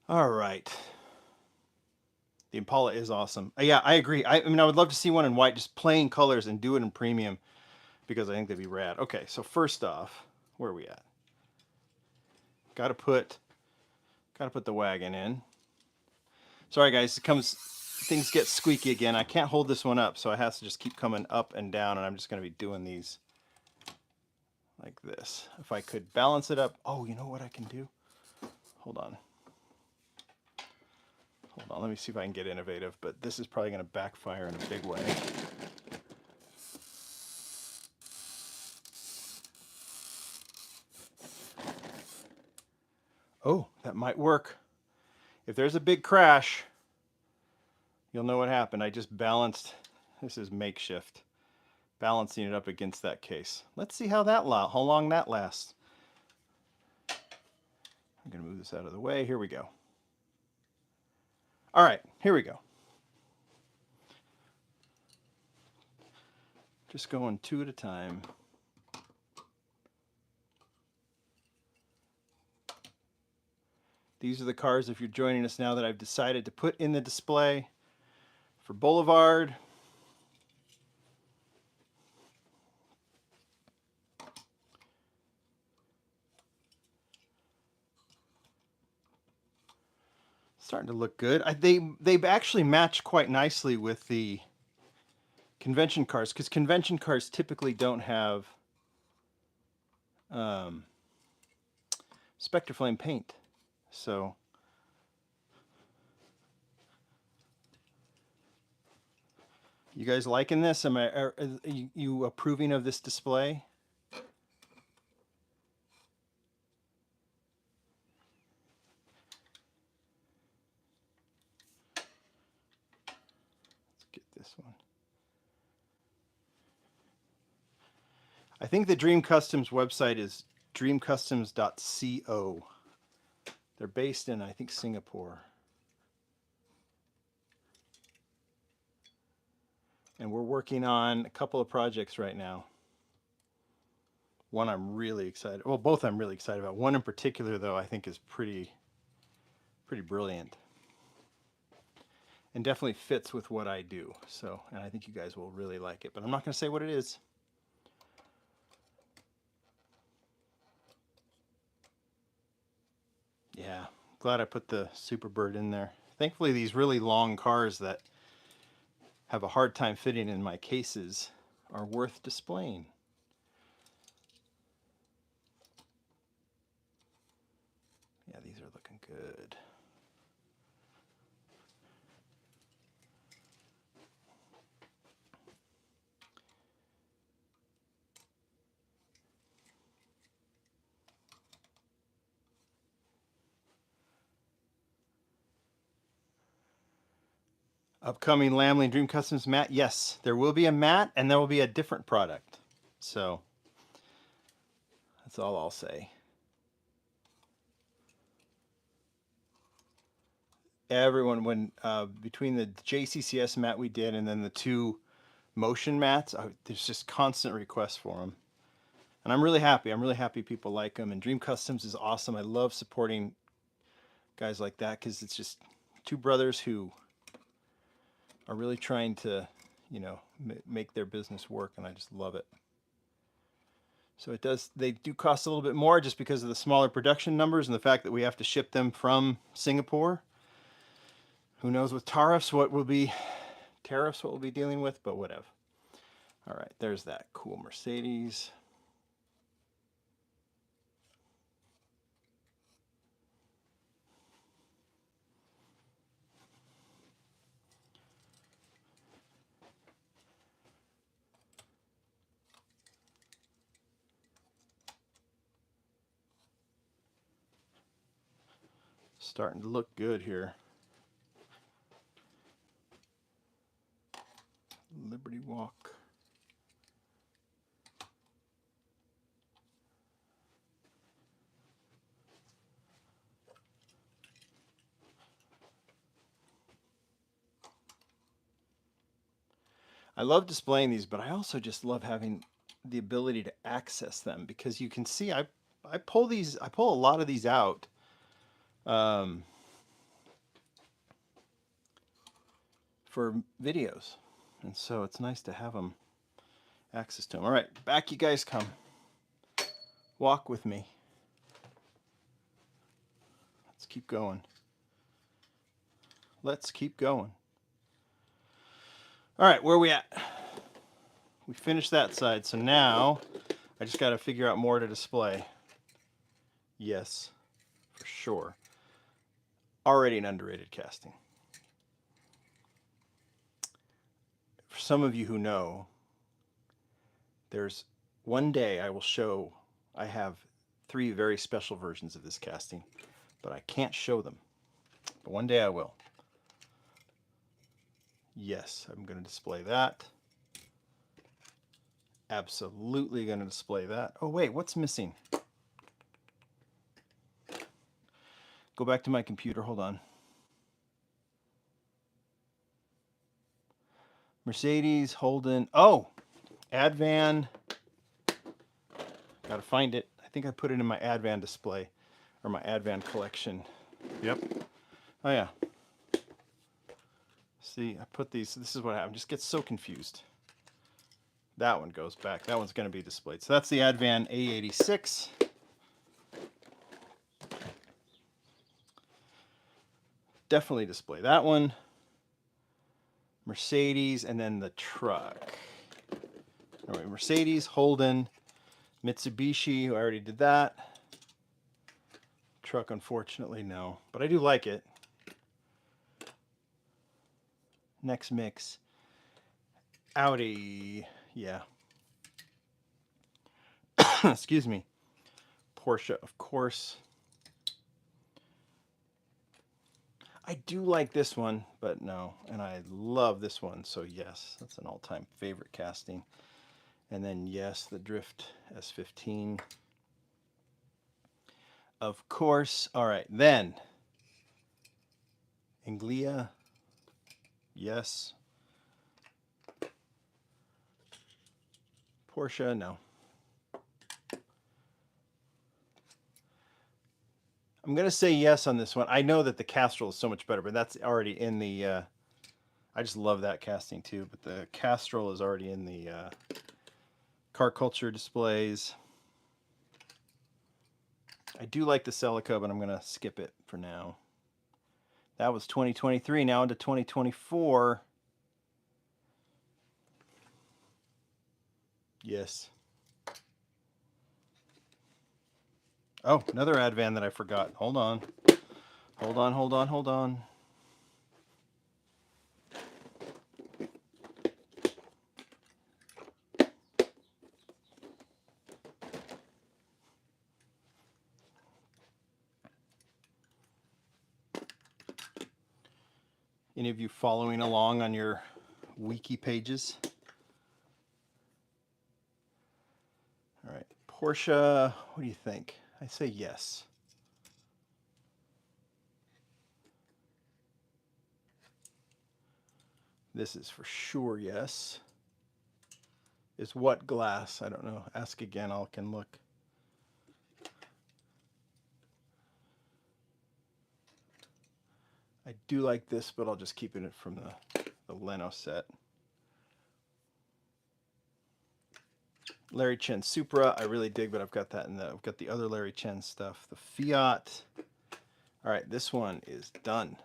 All right. The Impala is awesome. Yeah, I agree. I mean, I would love to see one in white, just plain colors, and do it in premium because I think they'd be rad. Okay, so first off, where are we at? Got to put the wagon in. Sorry guys, things get squeaky again. I can't hold this one up, so it has to just keep coming up and down, and I'm just going to be doing these like this. If I could balance it up. Oh, you know what I can do? Hold on. Let me see if I can get innovative, but this is probably going to backfire in a big way. Oh, that might work. If there's a big crash, you'll know what happened. I just balanced. This is makeshift. Balancing it up against that case. Let's see how long that lasts. I'm going to move this out of the way. Here we go. All right, here we go. Just going two at a time. These are the cars, if you're joining us now, that I've decided to put in the display for Boulevard. Starting to look good. They actually match quite nicely with the convention cars, because convention cars typically don't have Spectre Flame paint. So you guys liking this? Are you approving of this display? Let's get this one. I think the Dream Customs website is dreamcustoms.co. They're based in, I think, Singapore. And we're working on a couple of projects right now. One I'm really excited. Well, both I'm really excited about. One in particular, though, I think is pretty brilliant, and definitely fits with what I do. So, and I think you guys will really like it. But I'm not going to say what it is. Yeah, glad I put the Superbird in there. Thankfully, these really long cars that have a hard time fitting in my cases are worth displaying. Yeah, these are looking good. Upcoming Lamley and Dream Customs mat. Yes, there will be a mat and there will be a different product. So that's all I'll say. Everyone, when between the JCCS mat we did and then the two motion mats, there's just constant requests for them. And I'm really happy. I'm really happy people like them. And Dream Customs is awesome. I love supporting guys like that because it's just two brothers who are really trying to, make their business work, and I just love it. So they do cost a little bit more just because of the smaller production numbers and the fact that we have to ship them from Singapore. Who knows with tariffs what we'll be dealing with, but whatever. All right, there's that cool Mercedes. Starting to look good here. I love displaying these, but I also just love having the ability to access them, because you can see I pull a lot of these out. For videos, and so it's nice to have them access to them. All right, back you guys come. Walk with me. Let's keep going. Let's keep going. All right, where are we at? We finished that side, so now I just got to figure out more to display. Yes, for sure. Already an underrated casting. For some of you who know, there's one day I will show, I have 3 very special versions of this casting, but I can't show them. But one day I will. Yes, I'm going to display that. Absolutely going to display that. Oh wait, what's missing? Go back to my computer, hold on. Mercedes, Holden, oh, Advan. Gotta find it. I think I put it in my Advan display, or my Advan collection. Yep. Oh yeah. See, I put these, this is what happened. Just get so confused. That one goes back. That one's going to be displayed. So that's the Advan A86. Definitely display that one. Mercedes, and then the truck. All right, Mercedes, Holden, Mitsubishi, I already did that. Truck, unfortunately, no. But I do like it. Next mix. Audi, yeah. Excuse me. Porsche, of course. I do like this one, but no. And I love this one, so yes, that's an all-time favorite casting. And then yes, the Drift S15. Of course. All right, then. Anglia, yes. Porsche, no. I'm going to say yes on this one. I know that the Castrol is so much better, but that's already in the... I just love that casting too, but the Castrol is already in the car culture displays. I do like the Celica, but I'm going to skip it for now. That was 2023, now into 2024. Yes. Oh, another Advan that I forgot. Hold on. Hold on, hold on, hold on. Any of you following along on your wiki pages? All right, Porsche, what do you think? I say yes. This is for sure yes. Is what glass? I don't know. Ask again, I can look. I do like this, but I'll just keep it from the Leno set. Larry Chen Supra, I really dig, but I've got that I've got the other Larry Chen stuff. The Fiat. All right, this one is done.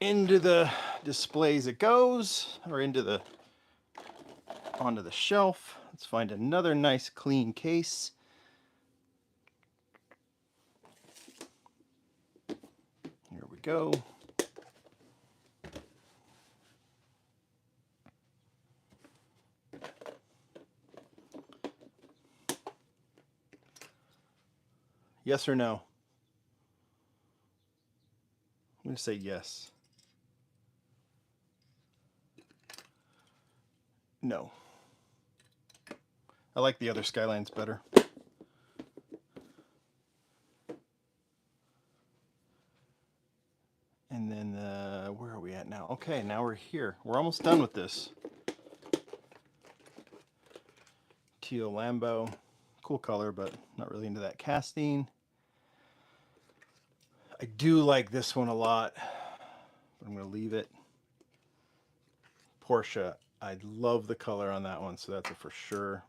Into the displays it goes, or onto the shelf. Let's find another nice clean case. Here we go. Yes or no? I'm going to say yes. No. I like the other Skylines better. now. Okay, now we're here. We're almost done with this. Teal Lambo. Cool color, but not really into that casting. I do like this one a lot, but I'm going to leave it. Porsche. I love the color on that one, so that's a for sure.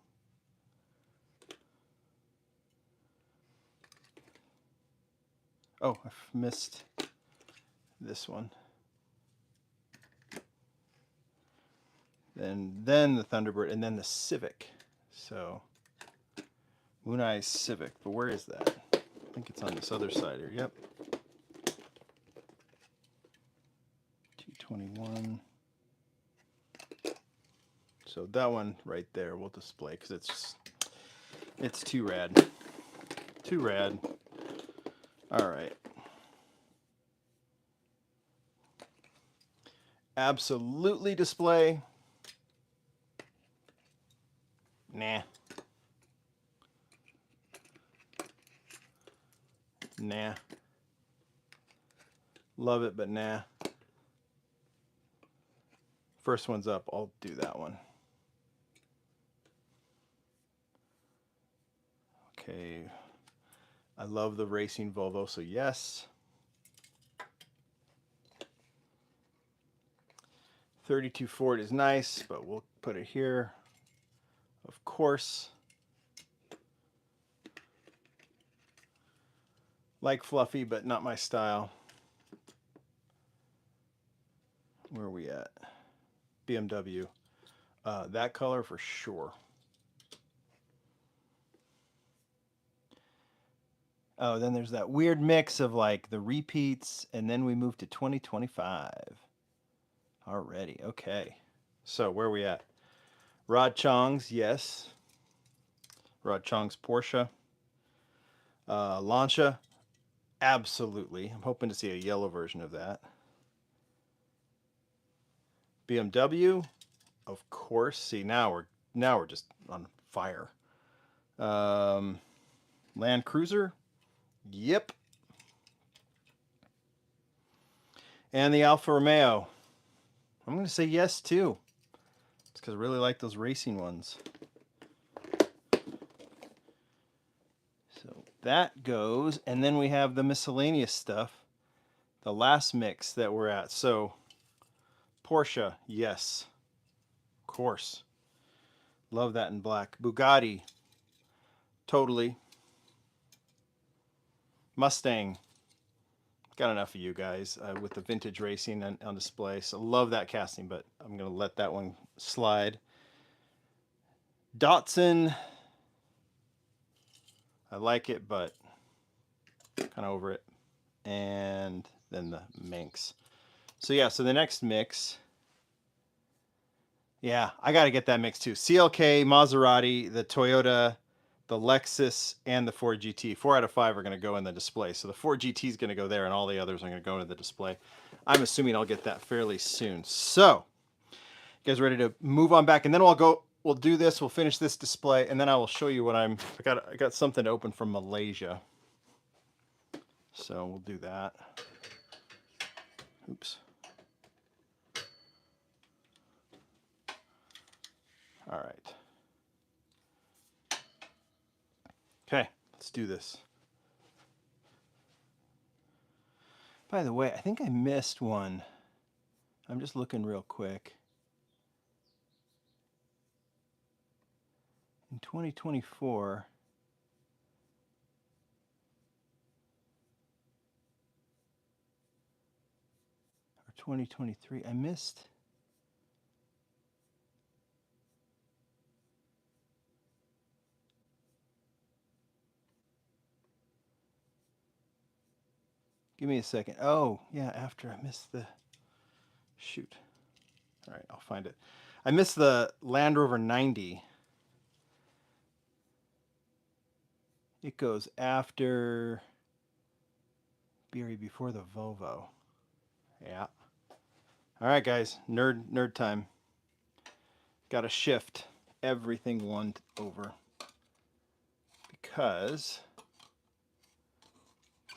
Oh, I've missed this one. Then the Thunderbird, and then the Civic. So, Moon Eye Civic, but where is that? I think it's on this other side here. Yep. 221. So that one right there we'll display because it's too rad. Too rad. All right. Absolutely display. Nah. Nah. Love it, but nah. First one's up. I'll do that one. Okay. I love the racing Volvo, so yes. 32 Ford is nice, but we'll put it here. Of course. Like fluffy, but not my style. Where are we at? BMW. That color for sure. Oh, then there's that weird mix of like the repeats, and then we move to 2025. Already, okay. So where are we at? Rod Chong's, yes. Rod Chong's Porsche. Lancia, absolutely. I'm hoping to see a yellow version of that. BMW, of course. See, now we're just on fire. Land Cruiser, yep. And the Alfa Romeo. I'm going to say yes too. It's because I really like those racing ones. So that goes, and then we have the miscellaneous stuff. The last mix that we're at. So Porsche, yes. Of course. Love that in black. Bugatti, totally. Mustang, got enough of you guys with the vintage racing on display. So love that casting, but I'm going to let that one slide. Datsun, I like it, but kind of over it. And then the Manx. So yeah, so the next mix. Yeah, I got to get that mix too. CLK, Maserati, the Toyota, the Lexus, and the Ford GT. 4 out of 5 are going to go in the display. So the Ford GT is going to go there, and all the others are going to go into the display. I'm assuming I'll get that fairly soon. So, you guys ready to move on back? And then we'll do this, we'll finish this display, and then I will show you what I got something to open from Malaysia. So we'll do that. Oops. All right. Okay, let's do this. By the way, I think I missed one. I'm just looking real quick. In 2024, or 2023, I missed. Give me a second. Oh, yeah, after I missed the... Shoot. All right, I'll find it. I missed the Land Rover 90. It goes after... before the Volvo. Yeah. All right, guys. Nerd time. Got to shift everything one over. Because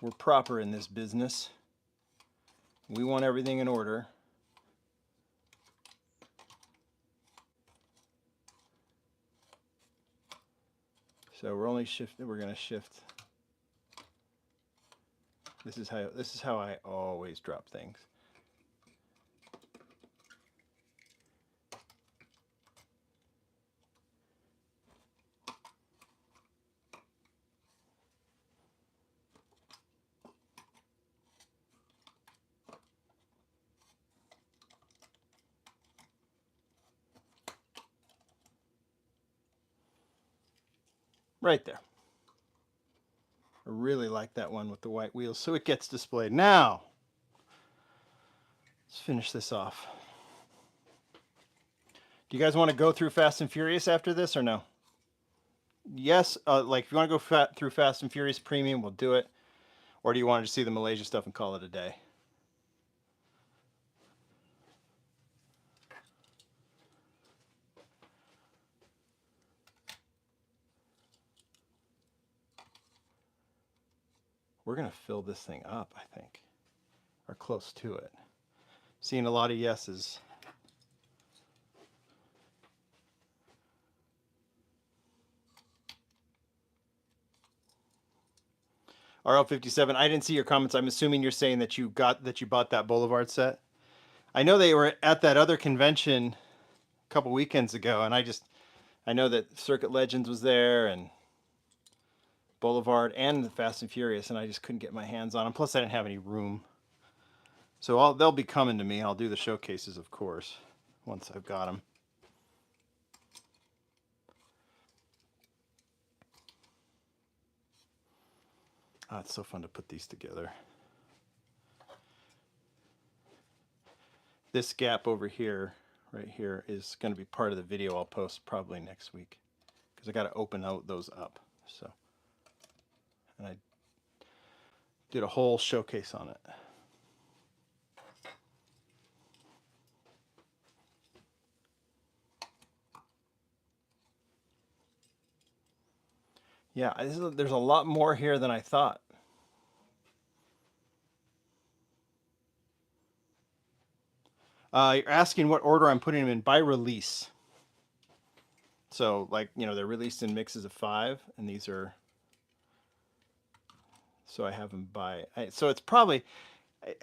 we're proper in this business. We want everything in order. So we're only shifting. We're gonna shift. This is how I always drop things. Right there. I really like that one with the white wheels, so it gets displayed. Now, let's finish this off. Do you guys want to go through Fast and Furious after this or no? Yes, like if you want to go through Fast and Furious Premium, we'll do it. Or do you want to see the Malaysia stuff and call it a day? We're going to fill this thing up, I think, or close to it. Seeing a lot of yeses. RL57, I didn't see your comments. I'm assuming you're saying that you bought that Boulevard set. I know they were at that other convention a couple weekends ago, and I know that Circuit Legends was there and Boulevard and the Fast and Furious, and I just couldn't get my hands on them. Plus, I didn't have any room. So they'll be coming to me. I'll do the showcases, of course, once I've got them. Oh, it's so fun to put these together. This gap over here, right here, is going to be part of the video I'll post probably next week, because I got to open out those up. So, and I did a whole showcase on it. Yeah, there's a lot more here than I thought. You're asking what order I'm putting them in by release. So, like, they're released in mixes of 5, and these are. So I have them by. So it's probably.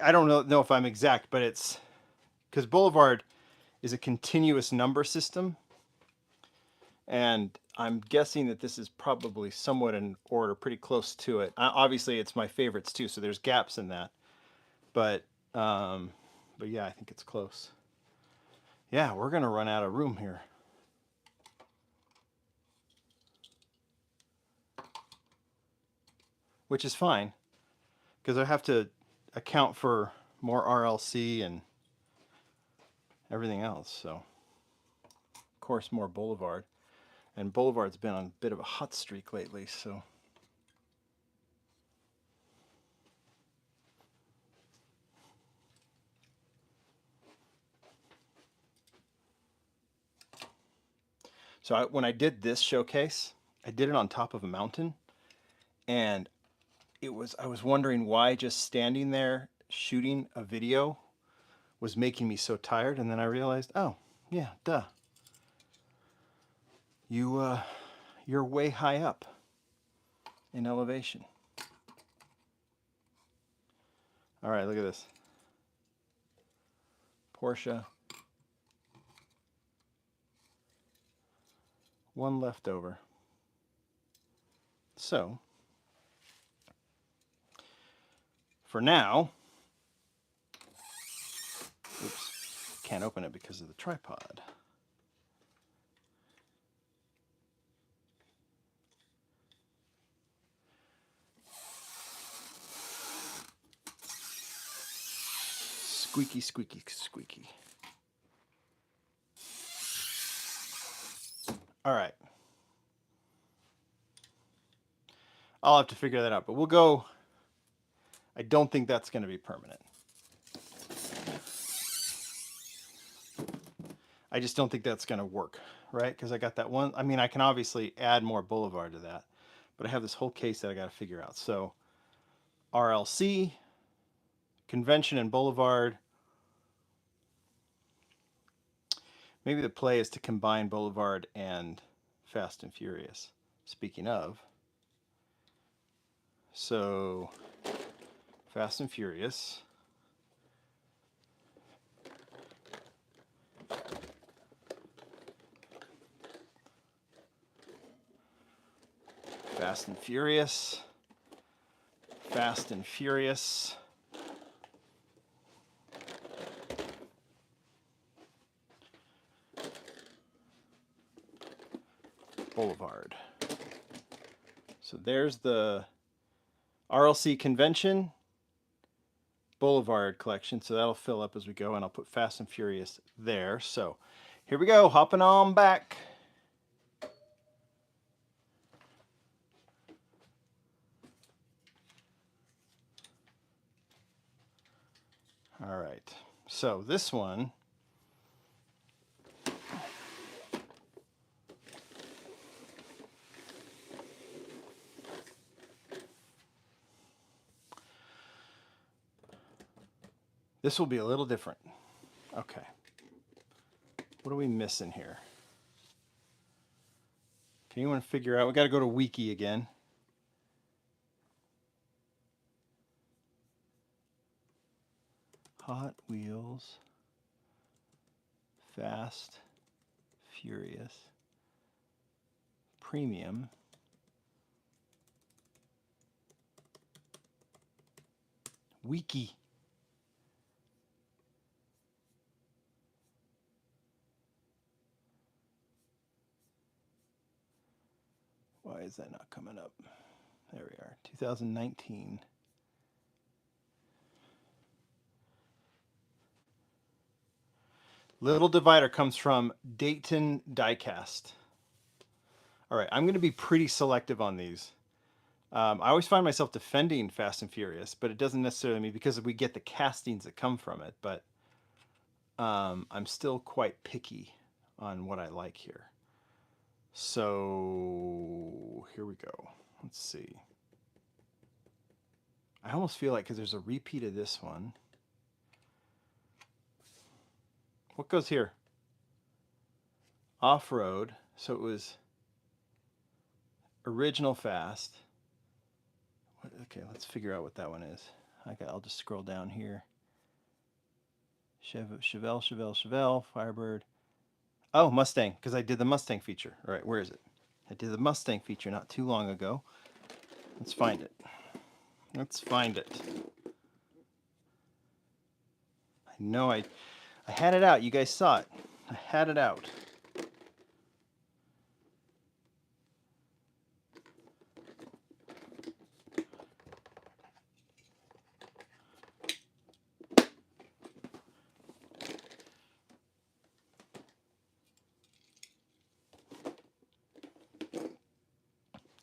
I don't know if I'm exact, but it's because Boulevard is a continuous number system, and I'm guessing that this is probably somewhat in order, pretty close to it. Obviously, it's my favorites too, so there's gaps in that. But yeah, I think it's close. Yeah, we're gonna run out of room here. Which is fine, because I have to account for more RLC and everything else. So, of course, more Boulevard. And Boulevard's been on a bit of a hot streak lately, so. So when I did this showcase, I did it on top of a mountain, and I was wondering why just standing there shooting a video was making me so tired, and then I realized, oh, yeah, duh. You're way high up in elevation. All right, look at this. Porsche. One left over. So, for now, oops, can't open it because of the tripod. Squeaky, squeaky, squeaky. All right. I'll have to figure that out, but we'll go. I don't think that's going to be permanent. I just don't think that's going to work, right? Because I got that one. I mean, I can obviously add more Boulevard to that, but I have this whole case that I got to figure out. So RLC, Convention, and Boulevard. Maybe the play is to combine Boulevard and Fast and Furious. speaking of. So, Fast and Furious. Fast and Furious. Fast and Furious. Boulevard. So there's the RLC Convention Boulevard collection. So that'll fill up as we go, and I'll put Fast and Furious there. So here we go, hopping on back. All right, so this one, this will be a little different. Okay, what are we missing here? Can anyone figure out? We got to go to Wiki again. Hot Wheels, Fast, Furious, Premium, Wiki. Why is that not coming up? There we are, 2019. Little Divider comes from Dayton Diecast. All right, I'm going to be pretty selective on these. I always find myself defending Fast and Furious, but it doesn't necessarily mean because we get the castings that come from it. But I'm still quite picky on what I like here. So here we go. Let's see. I almost feel like because there's a repeat of this one. What goes here? Off-road. So it was original Fast. Okay, let's figure out what that one is. I'll just scroll down here. Chevelle, Firebird. Oh, Mustang, because I did the Mustang feature. All right, where is it? I did the Mustang feature not too long ago. Let's find it. Let's find it. I know I had it out. You guys saw it. I had it out.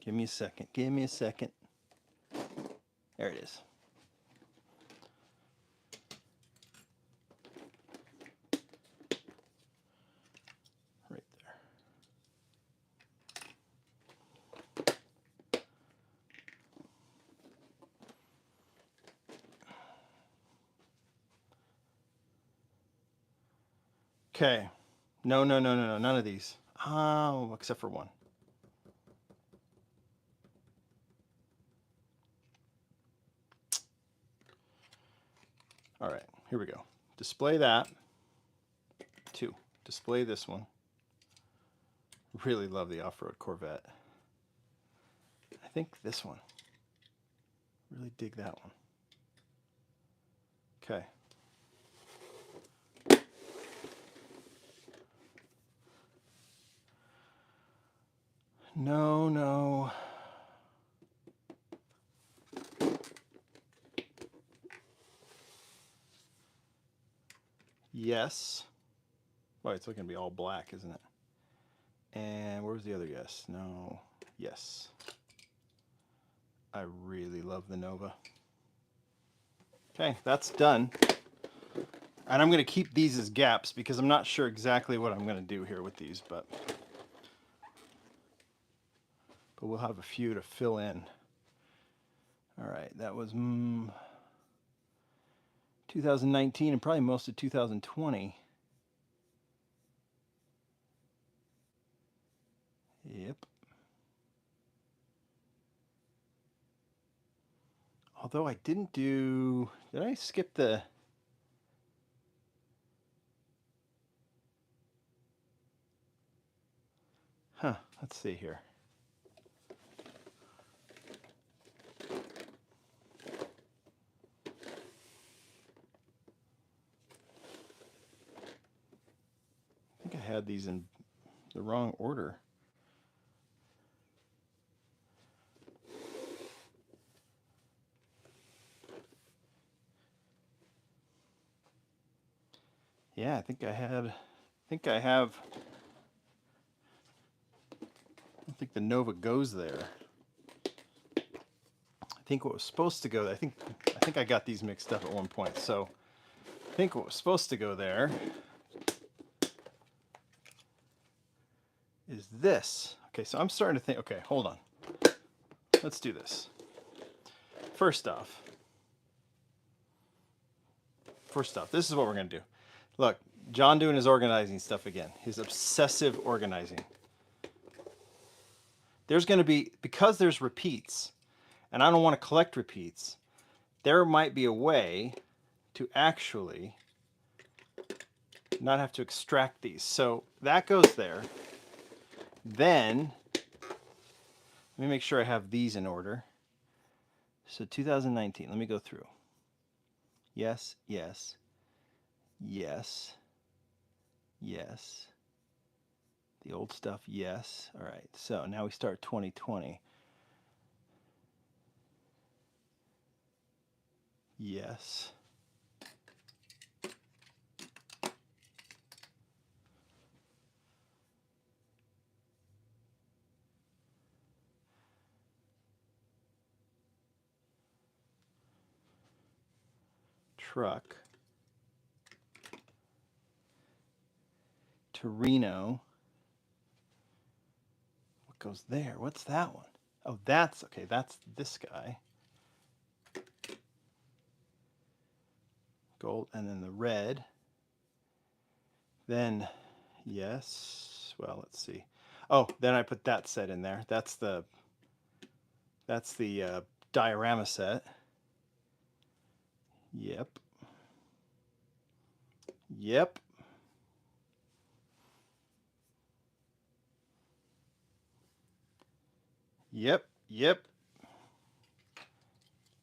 Give me a second. Give me a second. There it is. Right there. Okay. No, none of these. Oh, except for one. All right, here we go. Display that. 2. Display this one. Really love the off-road Corvette. I think this one. Really dig that one. Okay. No. Yes. Well, it's looking to be all black, isn't it? And where's the other yes? No. Yes. I really love the Nova. Okay, that's done. And I'm going to keep these as gaps because I'm not sure exactly what I'm going to do here with these, but we'll have a few to fill in. All right, that was 2019 and probably most of 2020. Yep. Although I didn't do, did I skip the, let's see here. I think I had these in the wrong order. Yeah, I think I have, I don't think the Nova goes there. I think what was supposed to go there, I think I got these mixed up at one point. So I think what was supposed to go there is this. Okay, so I'm starting to think, okay, hold on. Let's do this. First off, this is what we're going to do. Look, John doing his organizing stuff again. His obsessive organizing. There's going to be, because there's repeats, and I don't want to collect repeats, there might be a way to actually not have to extract these. So that goes there. Then, let me make sure I have these in order. So 2019, let me go through. Yes, yes, yes, yes. The old stuff, yes. All right, so now we start 2020. Yes. Truck. Torino. What goes there? What's that one? Oh, that's, okay, that's this guy. Gold, and then the red. Then, yes, well, let's see. Oh, then I put that set in there. That's the diorama set. Yep. Yep. Yep. Yep.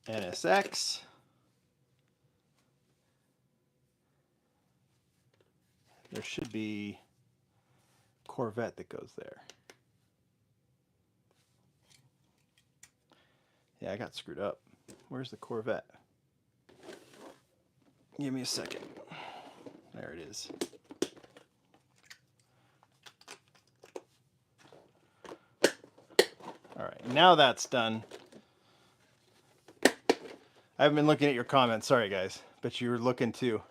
NSX. There should be Corvette that goes there. Yeah, I got screwed up. Where's the Corvette? Give me a second. There it is. All right, now that's done. I haven't been looking at your comments. Sorry, guys, but you were looking too.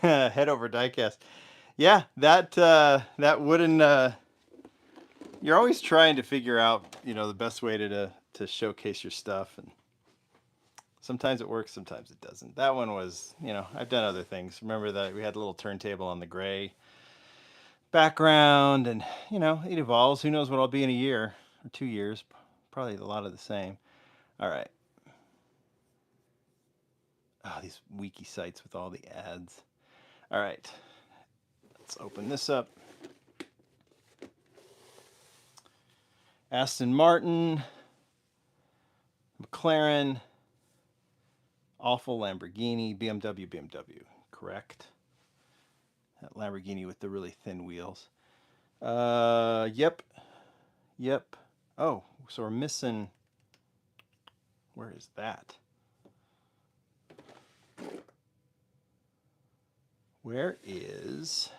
Head over diecast. Yeah, that wooden. You're always trying to figure out, the best way to showcase your stuff, and sometimes it works, sometimes it doesn't. That one was, I've done other things. Remember that we had a little turntable on the gray background, and it evolves. Who knows what I'll be in a year or 2 years? Probably a lot of the same. All right. Oh, these wiki sites with all the ads. All right. Let's open this up. Aston Martin, McLaren, awful Lamborghini, BMW, correct. That Lamborghini with the really thin wheels. Yep. Oh, so we're missing, where is that? Where is,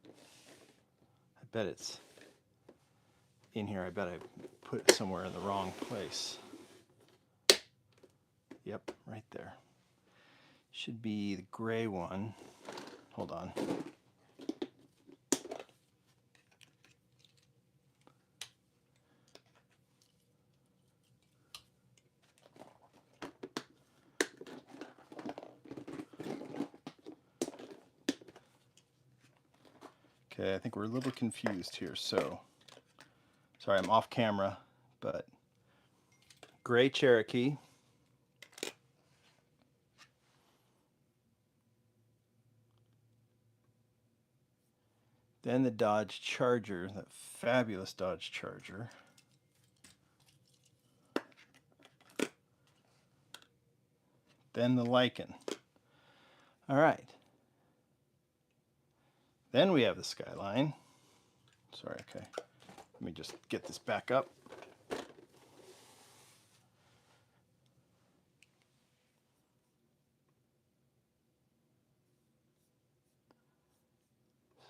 I bet it's in here. I bet I put it somewhere in the wrong place. Yep, right there. Should be the gray one. Hold on. Okay, I think we're a little confused here, so sorry, I'm off camera, but gray Cherokee. Then the Dodge Charger, that fabulous Dodge Charger. Then the Lycan. All right. Then we have the Skyline. Sorry, okay. Let me just get this back up.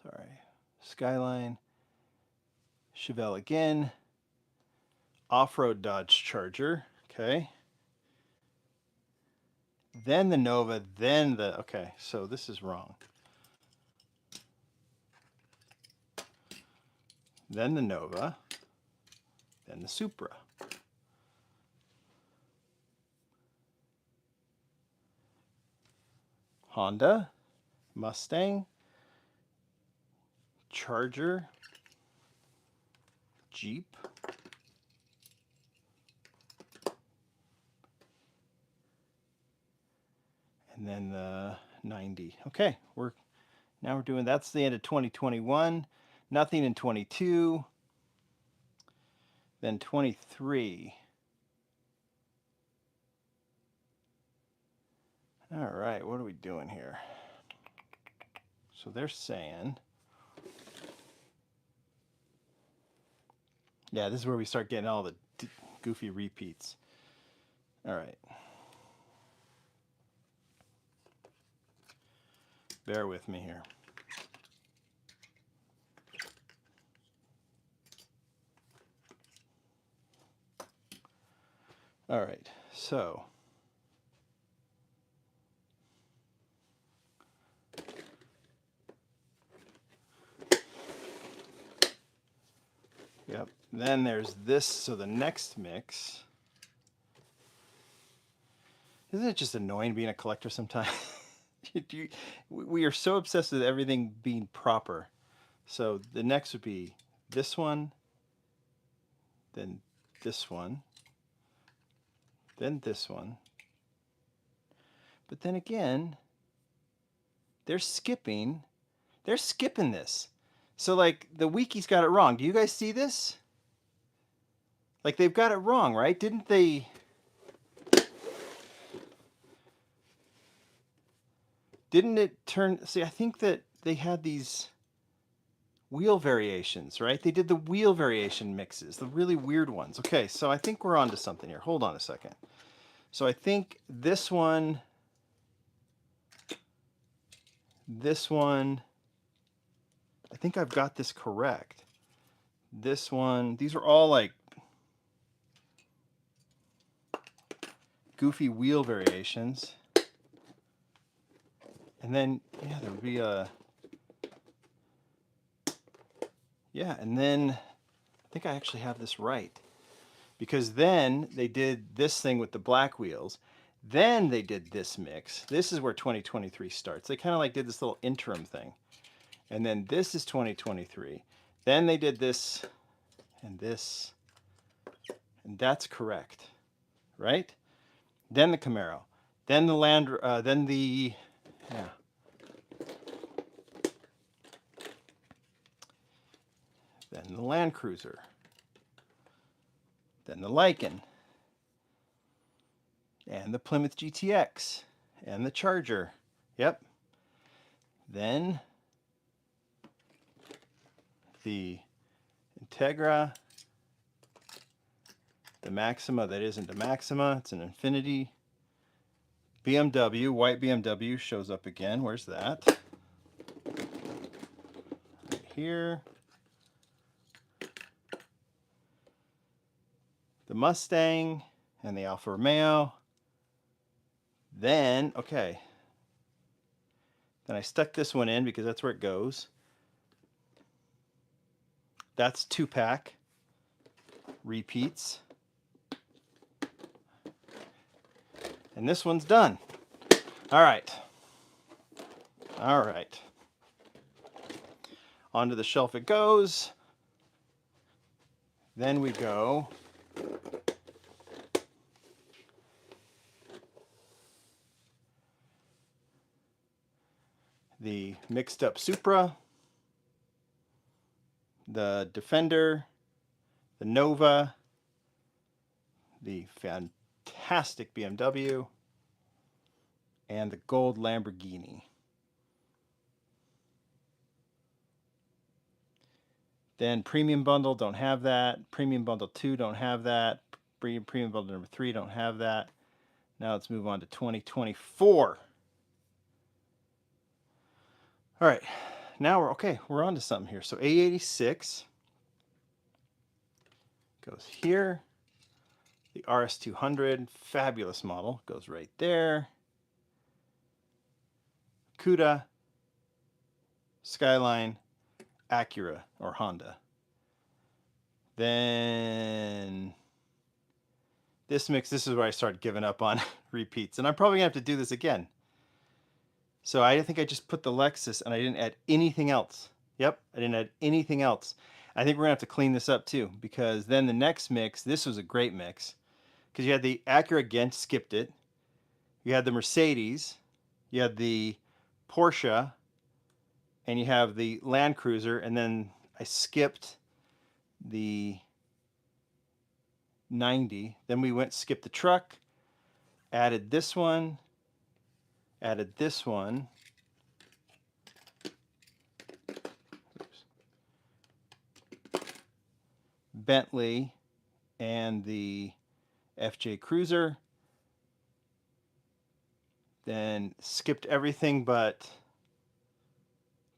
Sorry. Skyline. Chevelle again. Off-road Dodge Charger. Okay. Then the Nova, then the... Okay, so this is wrong. Then the Nova. Then the Supra. Honda. Mustang. Charger. Jeep. And then the 90. Okay, now we're doing, that's the end of 2021. Nothing in 22. Then 23. All right, what are we doing here? So they're saying, yeah, this is where we start getting all the goofy repeats. All right. Bear with me here. All right, so yep, then there's this, so the next mix. Isn't it just annoying being a collector sometimes? We are so obsessed with everything being proper. So the next would be this one, then this one, then this one. But then again, they're skipping this. So like the wiki's got it wrong. Do you guys see this? Like they've got it wrong, right? Didn't they? Didn't it turn? See, I think that they had these wheel variations, right? They did the wheel variation mixes, the really weird ones. Okay, so I think we're on to something here. Hold on a second. So I think this one, I think I've got this correct. This one, these are all like goofy wheel variations. And then, yeah, there would be a, yeah, and then I think I actually have this right. Because then they did this thing with the black wheels. Then they did this mix. This is where 2023 starts. They kind of like did this little interim thing. And then this is 2023. Then they did this and this. And that's correct, right? Then the Camaro. Then the yeah. Then the Land Cruiser. Then the Lycan. And the Plymouth GTX. And the Charger. Yep. Then the Integra. The Maxima that isn't a Maxima. It's an Infiniti. BMW, white BMW shows up again. Where's that? Right here. The Mustang and the Alfa Romeo. Then, okay. Then I stuck this one in because that's where it goes. That's 2-pack. Repeats. And this one's done. All right. All right. Onto the shelf it goes. Then we go the mixed up Supra, the Defender, the Nova, the fantastic BMW, and the gold Lamborghini. Then Premium Bundle, don't have that. Premium Bundle 2, don't have that. Premium Bundle number 3, don't have that. Now let's move on to 2024. All right, now we're on to something here. So A86 goes here. The RS200, fabulous model, goes right there. Cuda, Skyline, Acura, or Honda. Then this mix, this is where I started giving up on repeats. And I'm probably going to have to do this again. So I think I just put the Lexus and I didn't add anything else. Yep, I didn't add anything else. I think we're going to have to clean this up too, because then the next mix, this was a great mix. Because you had the Acura again, skipped it. You had the Mercedes. You had the Porsche. And you have the Land Cruiser. And then I skipped the 90. Then we skipped the truck. Added this one. Added this one. Bentley and the FJ Cruiser. Then skipped everything but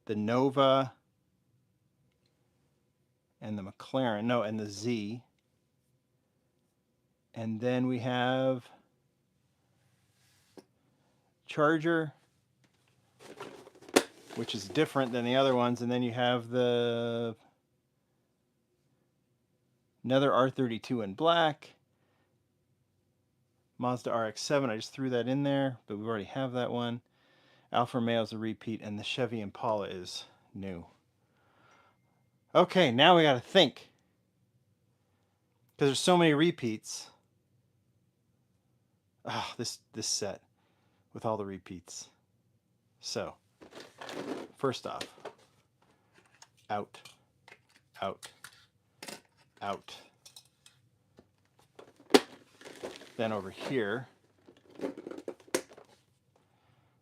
the Nova and the McLaren. No, and the Z. And then we have Charger, which is different than the other ones. And then you have the another R32 in black. Mazda RX-7, I just threw that in there, but we already have that one. Alfa Romeo is a repeat, and the Chevy Impala is new. Okay, now we got to think. Because there's so many repeats. Ah, this set with all the repeats. So, first off, out, out, out. Then over here,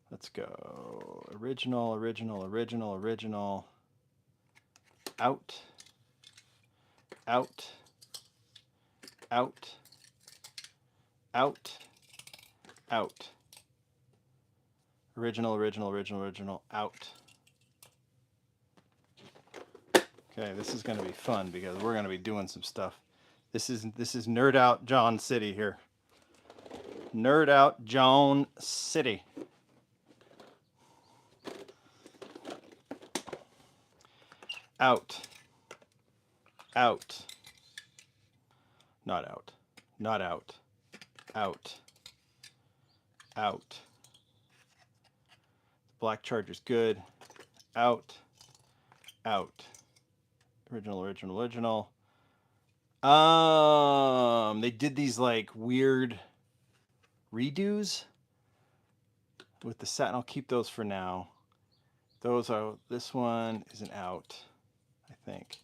let's go original, original, original, original, out, out, out, out, out. Original, original, original, original, out. Okay, this is going to be fun because we're going to be doing some stuff. This is Nerd Out John City here. Nerd Out John City. Out. Out. Not out. Not out. Out. Out. Black Charger's good. Out. Out. Original, original, original. They did these like weird redos with the set, and I'll keep those for now. Those are, this one is an out, I think.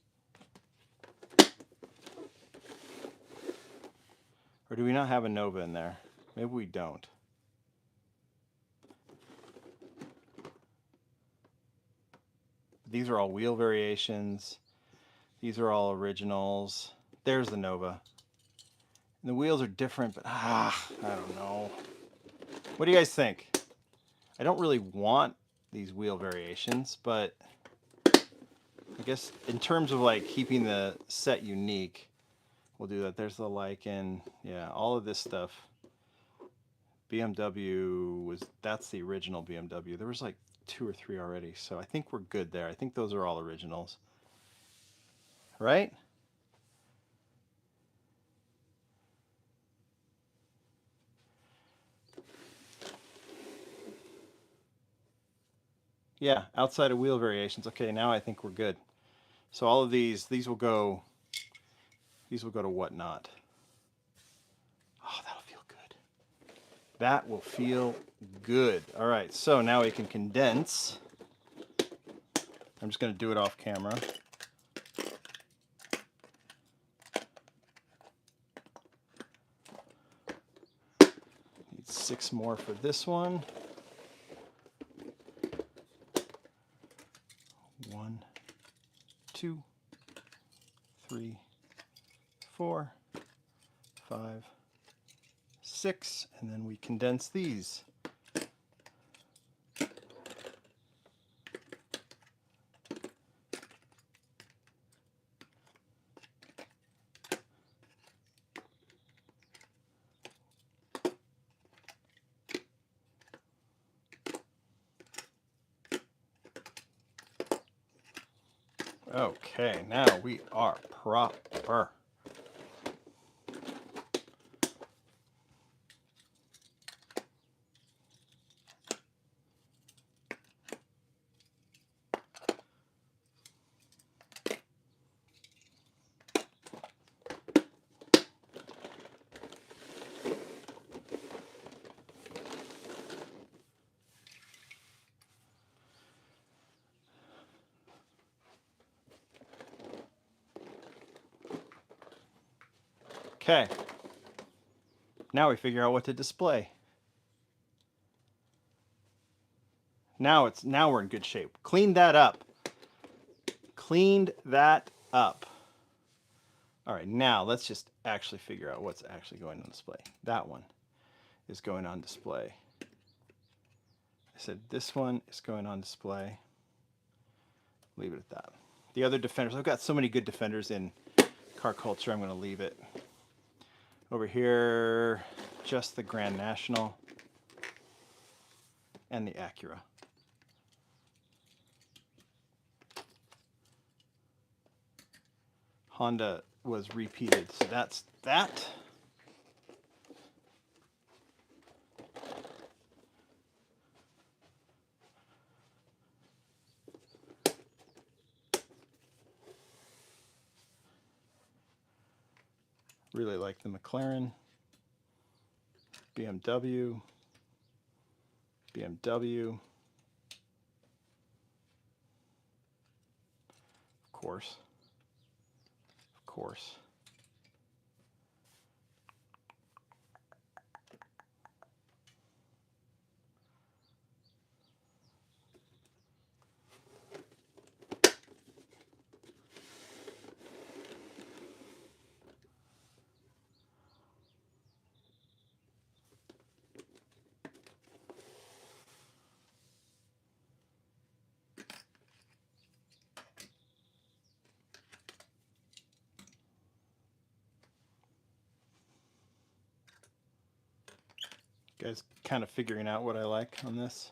Or do we not have a Nova in there? Maybe we don't. These are all wheel variations. These are all originals. There's the Nova. And the wheels are different, but I don't know. What do you guys think? I don't really want these wheel variations, but I guess in terms of like keeping the set unique, we'll do that. There's the Lycan, yeah, all of this stuff. BMW that's the original BMW. There was like 2 or 3 already, so I think we're good there. I think those are all originals, right? Yeah, outside of wheel variations. Okay, now I think we're good. So all of these will go to whatnot. Oh, that'll feel good. That will feel good. All right, so now we can condense I'm just going to do it off camera. Need 6 more for this one. 1, 2, 3, 4, 5, 6, and then we condense these. Okay, now we are proper. Okay, now we figure out what to display. Now we're in good shape. Cleaned that up. Cleaned that up. All right, now let's just actually figure out what's actually going on display. That one is going on display. I said this one is going on display. Leave it at that. The other defenders, I've got so many good defenders in car culture, I'm going to leave it. Over here, just the Grand National and the Acura. Honda was repeated, so that's that. Really like the McLaren, BMW, BMW, of course. You guys kind of figuring out what I like on this?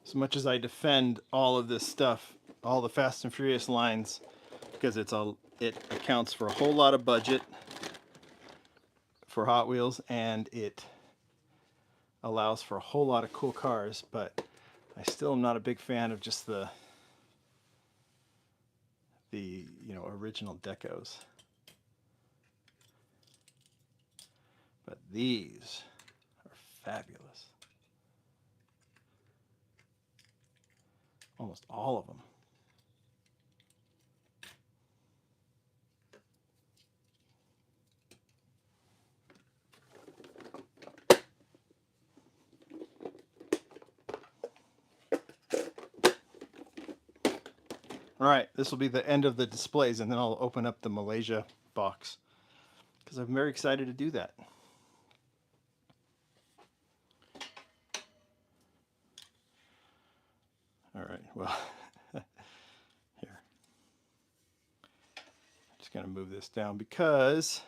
As much as I defend all of this stuff, all the Fast and Furious lines, because it accounts for a whole lot of budget for Hot Wheels, and it allows for a whole lot of cool cars, but I still am not a big fan of just the original decos. But these are fabulous. Almost all of them. All right, this will be the end of the displays, and then I'll open up the Malaysia box because I'm very excited to do that. All right, well, here. I'm just going to move this down because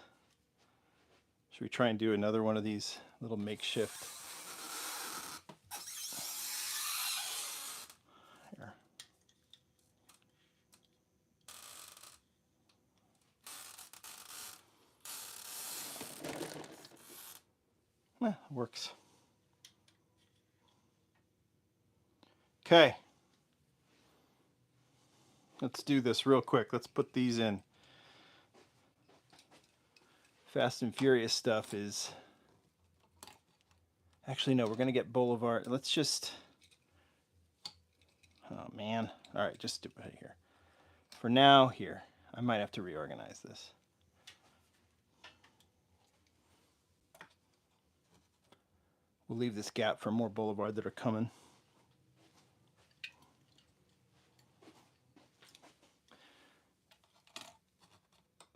should we try and do another one of these little makeshift? Here. Works. Okay. Let's do this real quick. Let's put these in. Fast and Furious stuff is Actually, no, we're going to get Boulevard. Let's just, oh man. All right, just do it here. For now, here. I might have to reorganize this. We'll leave this gap for more Boulevard that are coming.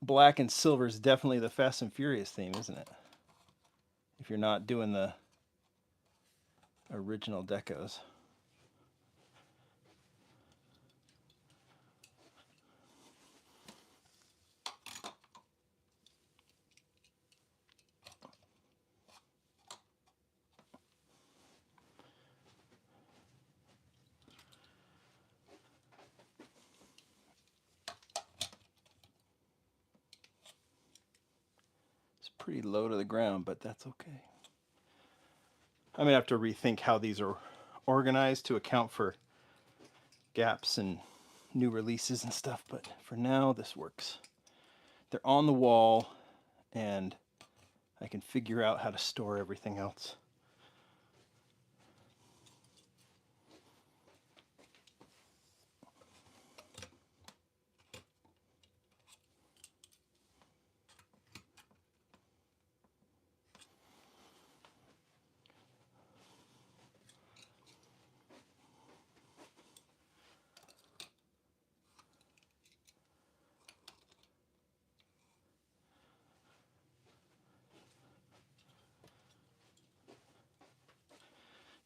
Black and silver is definitely the Fast and Furious theme, isn't it? If you're not doing the original decos. Pretty low to the ground, but that's okay. I'm gonna have to rethink how these are organized to account for gaps and new releases and stuff, but for now this works. They're on the wall and I can figure out how to store everything else.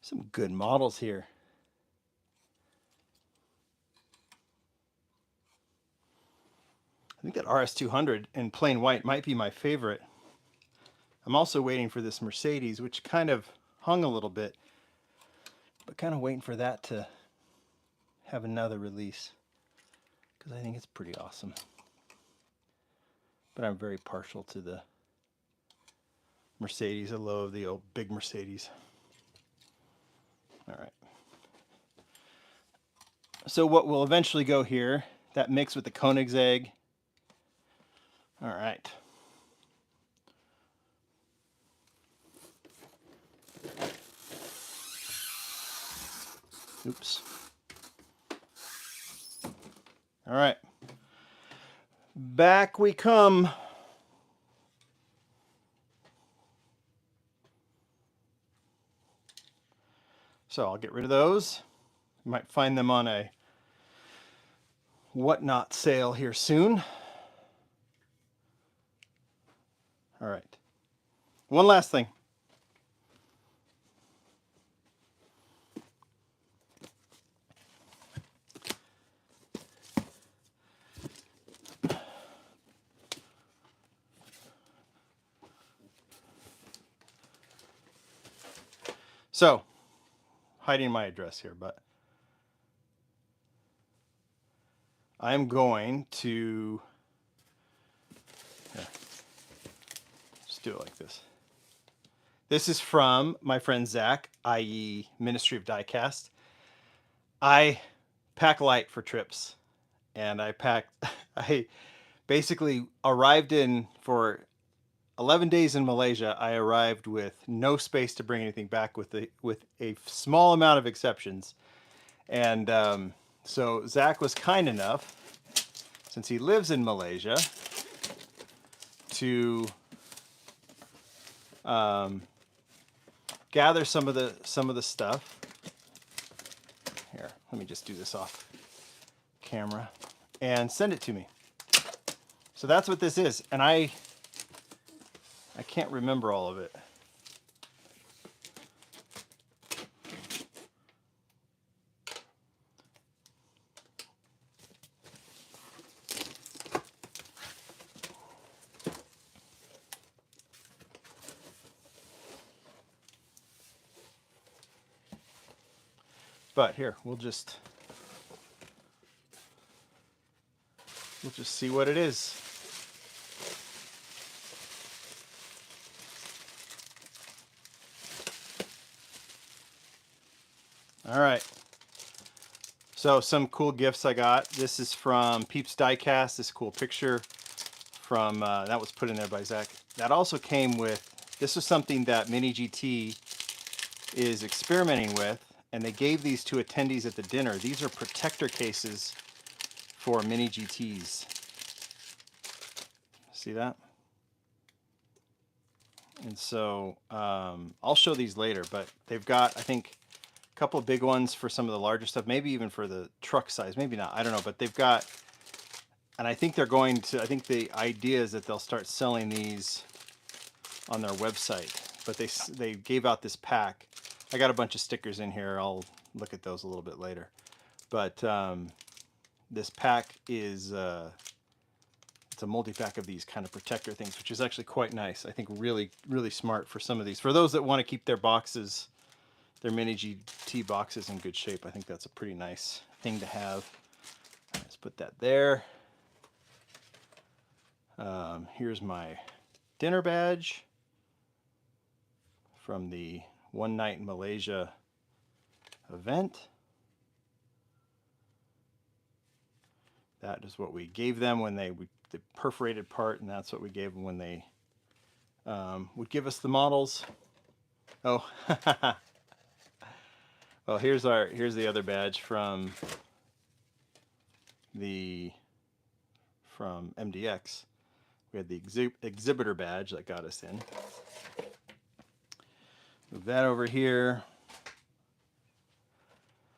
Some good models here. I think that RS200 in plain white might be my favorite. I'm also waiting for this Mercedes, which kind of hung a little bit, but kind of waiting for that to have another release because I think it's pretty awesome. But I'm very partial to the Mercedes. I love the old big Mercedes. All right. So what will eventually go here, that mix with the Koenigsegg. All right. Oops. All right. Back we come. So I'll get rid of those. You might find them on a whatnot sale here soon. All right. One last thing. So, hiding my address here, but I'm going to just do it like this. This is from my friend Zach, i.e. Ministry of Diecast. I pack light for trips, and I basically arrived in for 11 days in Malaysia. I arrived with no space to bring anything back with a small amount of exceptions. And so Zach was kind enough, since he lives in Malaysia, to gather some of the stuff. Here, let me just do this off camera and send it to me. So that's what this is, and I can't remember all of it. But here, we'll just see what it is. All right. So some cool gifts I got. This is from Peeps Diecast. This cool picture from that was put in there by Zach. That also came with. This was something that Mini GT is experimenting with, and they gave these to attendees at the dinner. These are protector cases for mini GTs. See that? And so I'll show these later, but they've got, I think, a couple of big ones for some of the larger stuff, maybe even for the truck size, maybe not, I don't know, but they've got, and I think they're going to, I think the idea is that they'll start selling these on their website, but they gave out this pack. I got a bunch of stickers in here. I'll look at those a little bit later. But this pack is, it's a multi-pack of these kind of protector things, which is actually quite nice. I think really, really smart for some of these. For those that want to keep their boxes, their mini GT boxes in good shape, I think that's a pretty nice thing to have. Let's put that there. Here's my dinner badge from the One Night in Malaysia event. That is what we gave them when the perforated part, and that's what we gave them when they would give us the models. Oh, well, here's the other badge from MDX. We had the exhibitor badge that got us in. Move that over here.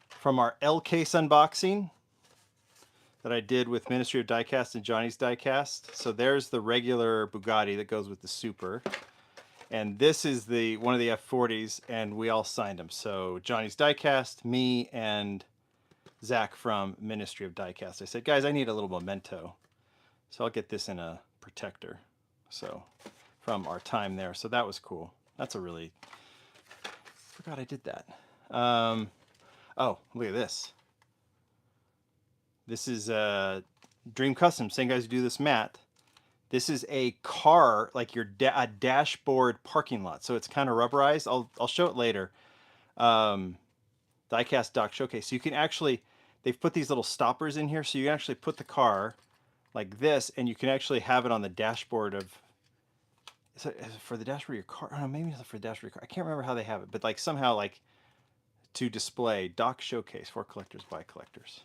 From our L case unboxing that I did with Ministry of Diecast and Johnny's Diecast. So there's the regular Bugatti that goes with the Super. And this is one of the F40s, and we all signed them. So Johnny's Diecast, me, and Zach from Ministry of Diecast. I said, guys, I need a little memento. So I'll get this in a protector. So from our time there. So that was cool. That's a really, forgot I did that. Oh, look at this. This is Dream Custom, same guys who do this mat. This is a car, like a dashboard parking lot. So it's kind of rubberized. I'll show it later. Diecast Dock Showcase. So you can actually, they've put these little stoppers in here. So you can actually put the car like this, and you can actually have it on the dashboard of, is it for the dashboard of your car? Oh, no, maybe it's for the dashboard of your car. I can't remember how they have it, but like somehow like to display Dock Showcase for collectors by collectors.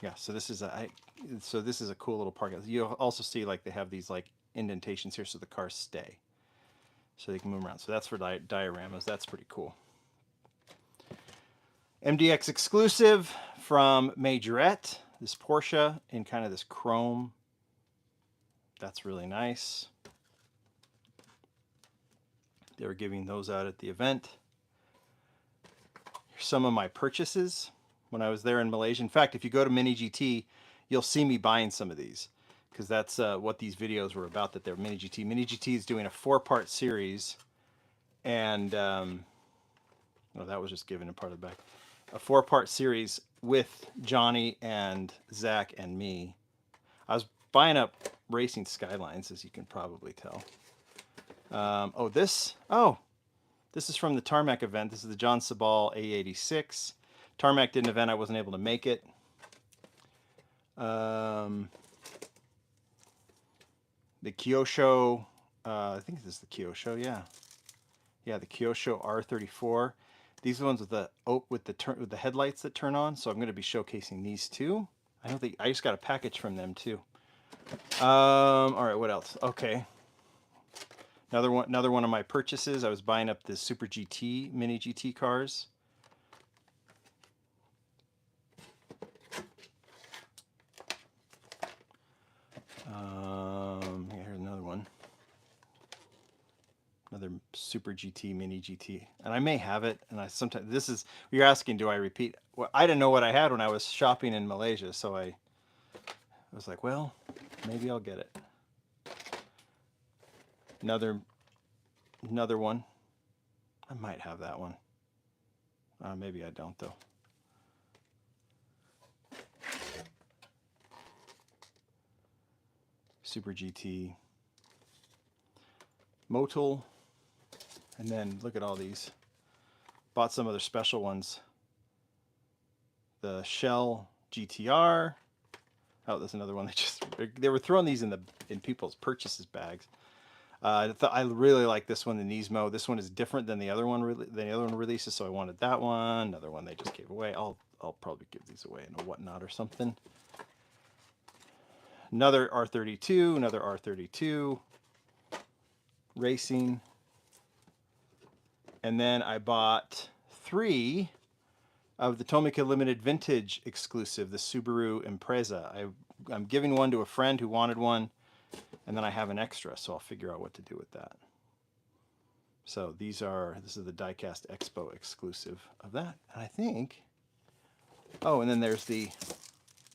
Yeah, so this is a cool little parking lot. You'll also see like they have these like indentations here so the cars stay, so they can move around. So that's for dioramas. That's pretty cool. MDX exclusive from Majorette. This Porsche in kind of this chrome. That's really nice. They were giving those out at the event. Here's some of my purchases when I was there in Malaysia. In fact, if you go to Mini GT, you'll see me buying some of these, because that's what these videos were about, that they're Mini GT. Mini GT is doing a 4-part series, and well, that was just given a part of the back. A 4-part series with Johnny and Zach and me. I was buying up Racing Skylines, as you can probably tell. This is from the Tarmac event. This is the John Sabal A86. Tarmac did an event. I wasn't able to make it. The Kyosho, I think this is the Kyosho, yeah. Yeah, the Kyosho R34. These are the ones with the headlights that turn on, so I'm going to be showcasing these too. I just got a package from them too. All right, what else? Okay. Another one of my purchases, I was buying up the Super GT, Mini GT cars. Here's another one. Another Super GT, Mini GT. And I may have it, and sometimes, you're asking, do I repeat? Well, I didn't know what I had when I was shopping in Malaysia, so I was like, well, maybe I'll get it. Another one. I might have that one. Maybe I don't, though. Super GT. Motul. And then look at all these. Bought some other special ones. The Shell GTR. Oh, there's another one. They were throwing these in people's purchases bags. I really like this one, the Nismo. This one is different than the other one. Releases, so I wanted that one. Another one they just gave away. I'll probably give these away in a whatnot or something. Another R32, another R32 racing, and then I bought 3 of the Tomica Limited Vintage exclusive, the Subaru Impreza. I'm giving one to a friend who wanted one, and then I have an extra, so I'll figure out what to do with that. So this is the Diecast Expo exclusive of that. And I think, oh, and then there's the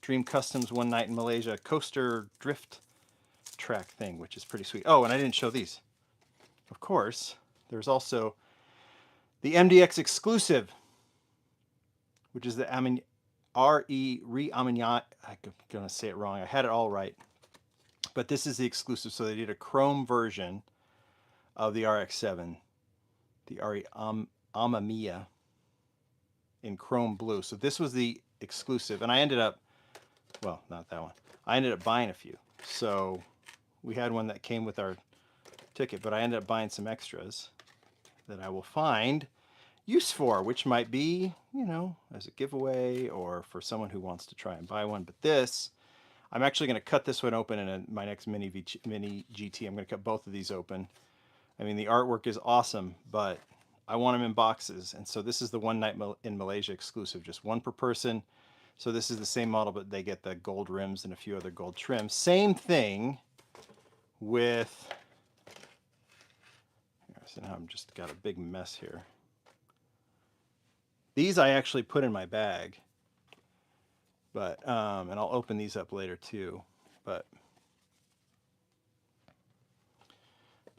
Dream Customs One Night in Malaysia coaster drift track thing, which is pretty sweet. Oh, and I didn't show these. Of course, there's also the MDX exclusive, which is the Re-Armagnac. I'm going to say it wrong. I had it all right. But this is the exclusive. So they did a chrome version of the RX-7, the Armagnac in chrome blue. So this was the exclusive. And I ended up, well, not that one. I ended up buying a few. So we had one that came with our ticket, but I ended up buying some extras that I will find use for, which might be, you know, as a giveaway or for someone who wants to try and buy one. But this, I'm actually going to cut this one open in my next mini GT. I'm going to cut both of these open. I mean, the artwork is awesome, but I want them in boxes. And so this is the One Night in Malaysia exclusive, just one per person. So this is the same model, but they get the gold rims and a few other gold trims. Same thing with, so now I'm just got a big mess here. These I actually put in my bag, but and I'll open these up later too. But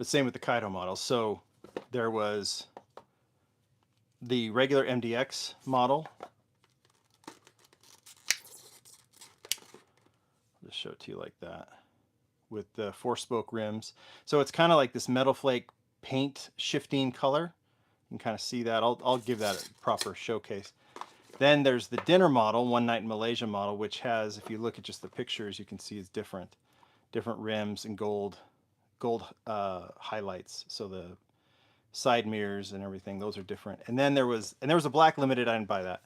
same with the Kaido model. So there was the regular MDX model. I'll just show it to you like that with the 4-spoke rims. So it's kind of like this metal flake paint shifting color. You can kind of see that. I'll give that a proper showcase. Then there's the dinner model, One Night in Malaysia model, which has, if you look at just the pictures, you can see it's different rims and gold highlights. So the side mirrors and everything, those are different. And then there was a black limited. I didn't buy that.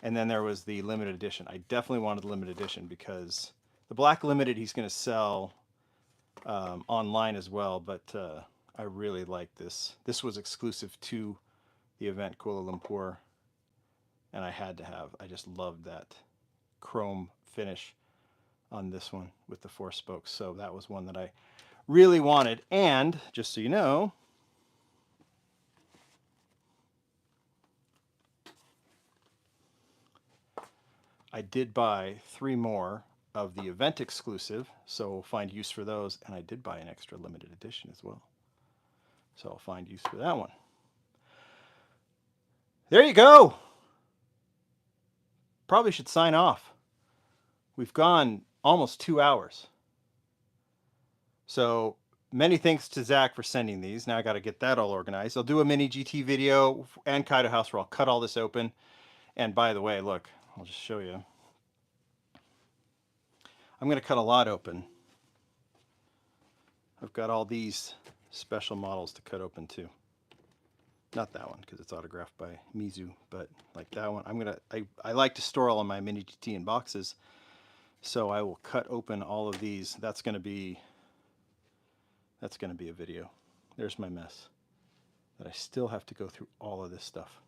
And then there was the limited edition. I definitely wanted the limited edition because the black limited he's going to sell online as well. But I really like this. This was exclusive to the event, Kuala Lumpur, and I had to have. I just loved that chrome finish on this one with the 4 spokes. So that was one that I really wanted. And just so you know, I did buy 3 more of the event exclusive, so we'll find use for those. And I did buy an extra limited edition as well, so I'll find use for that one. There you go. Probably should sign off. We've gone almost 2 hours. So many thanks to Zach for sending these. Now I got to get that all organized. I'll do a mini GT video and Kaido House where I'll cut all this open. And by the way, look, I'll just show you. I'm going to cut a lot open. I've got all these special models to cut open too. Not that one because it's autographed by Mizu, but like that one. I like to store all of my mini GT in boxes, so I will cut open all of these. That's going to be a video. There's my mess. But I still have to go through all of this stuff.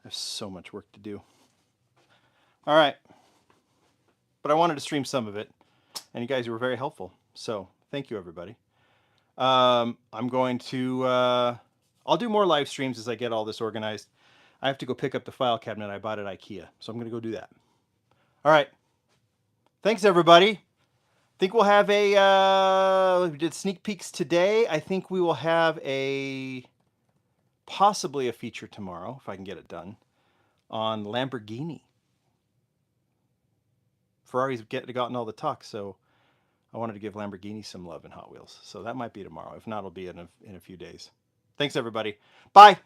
I have so much work to do. All right. But I wanted to stream some of it, and you guys were very helpful. So thank you, everybody. I'm going to... I'll do more live streams as I get all this organized. I have to go pick up the file cabinet I bought at IKEA, so I'm going to go do that. All right. Thanks, everybody. I think we'll have we did sneak peeks today. I think we will have possibly a feature tomorrow, if I can get it done, on Lamborghini. Ferrari's gotten all the talk, so I wanted to give Lamborghini some love in Hot Wheels. So that might be tomorrow. If not, it'll be in a few days. Thanks, everybody. Bye.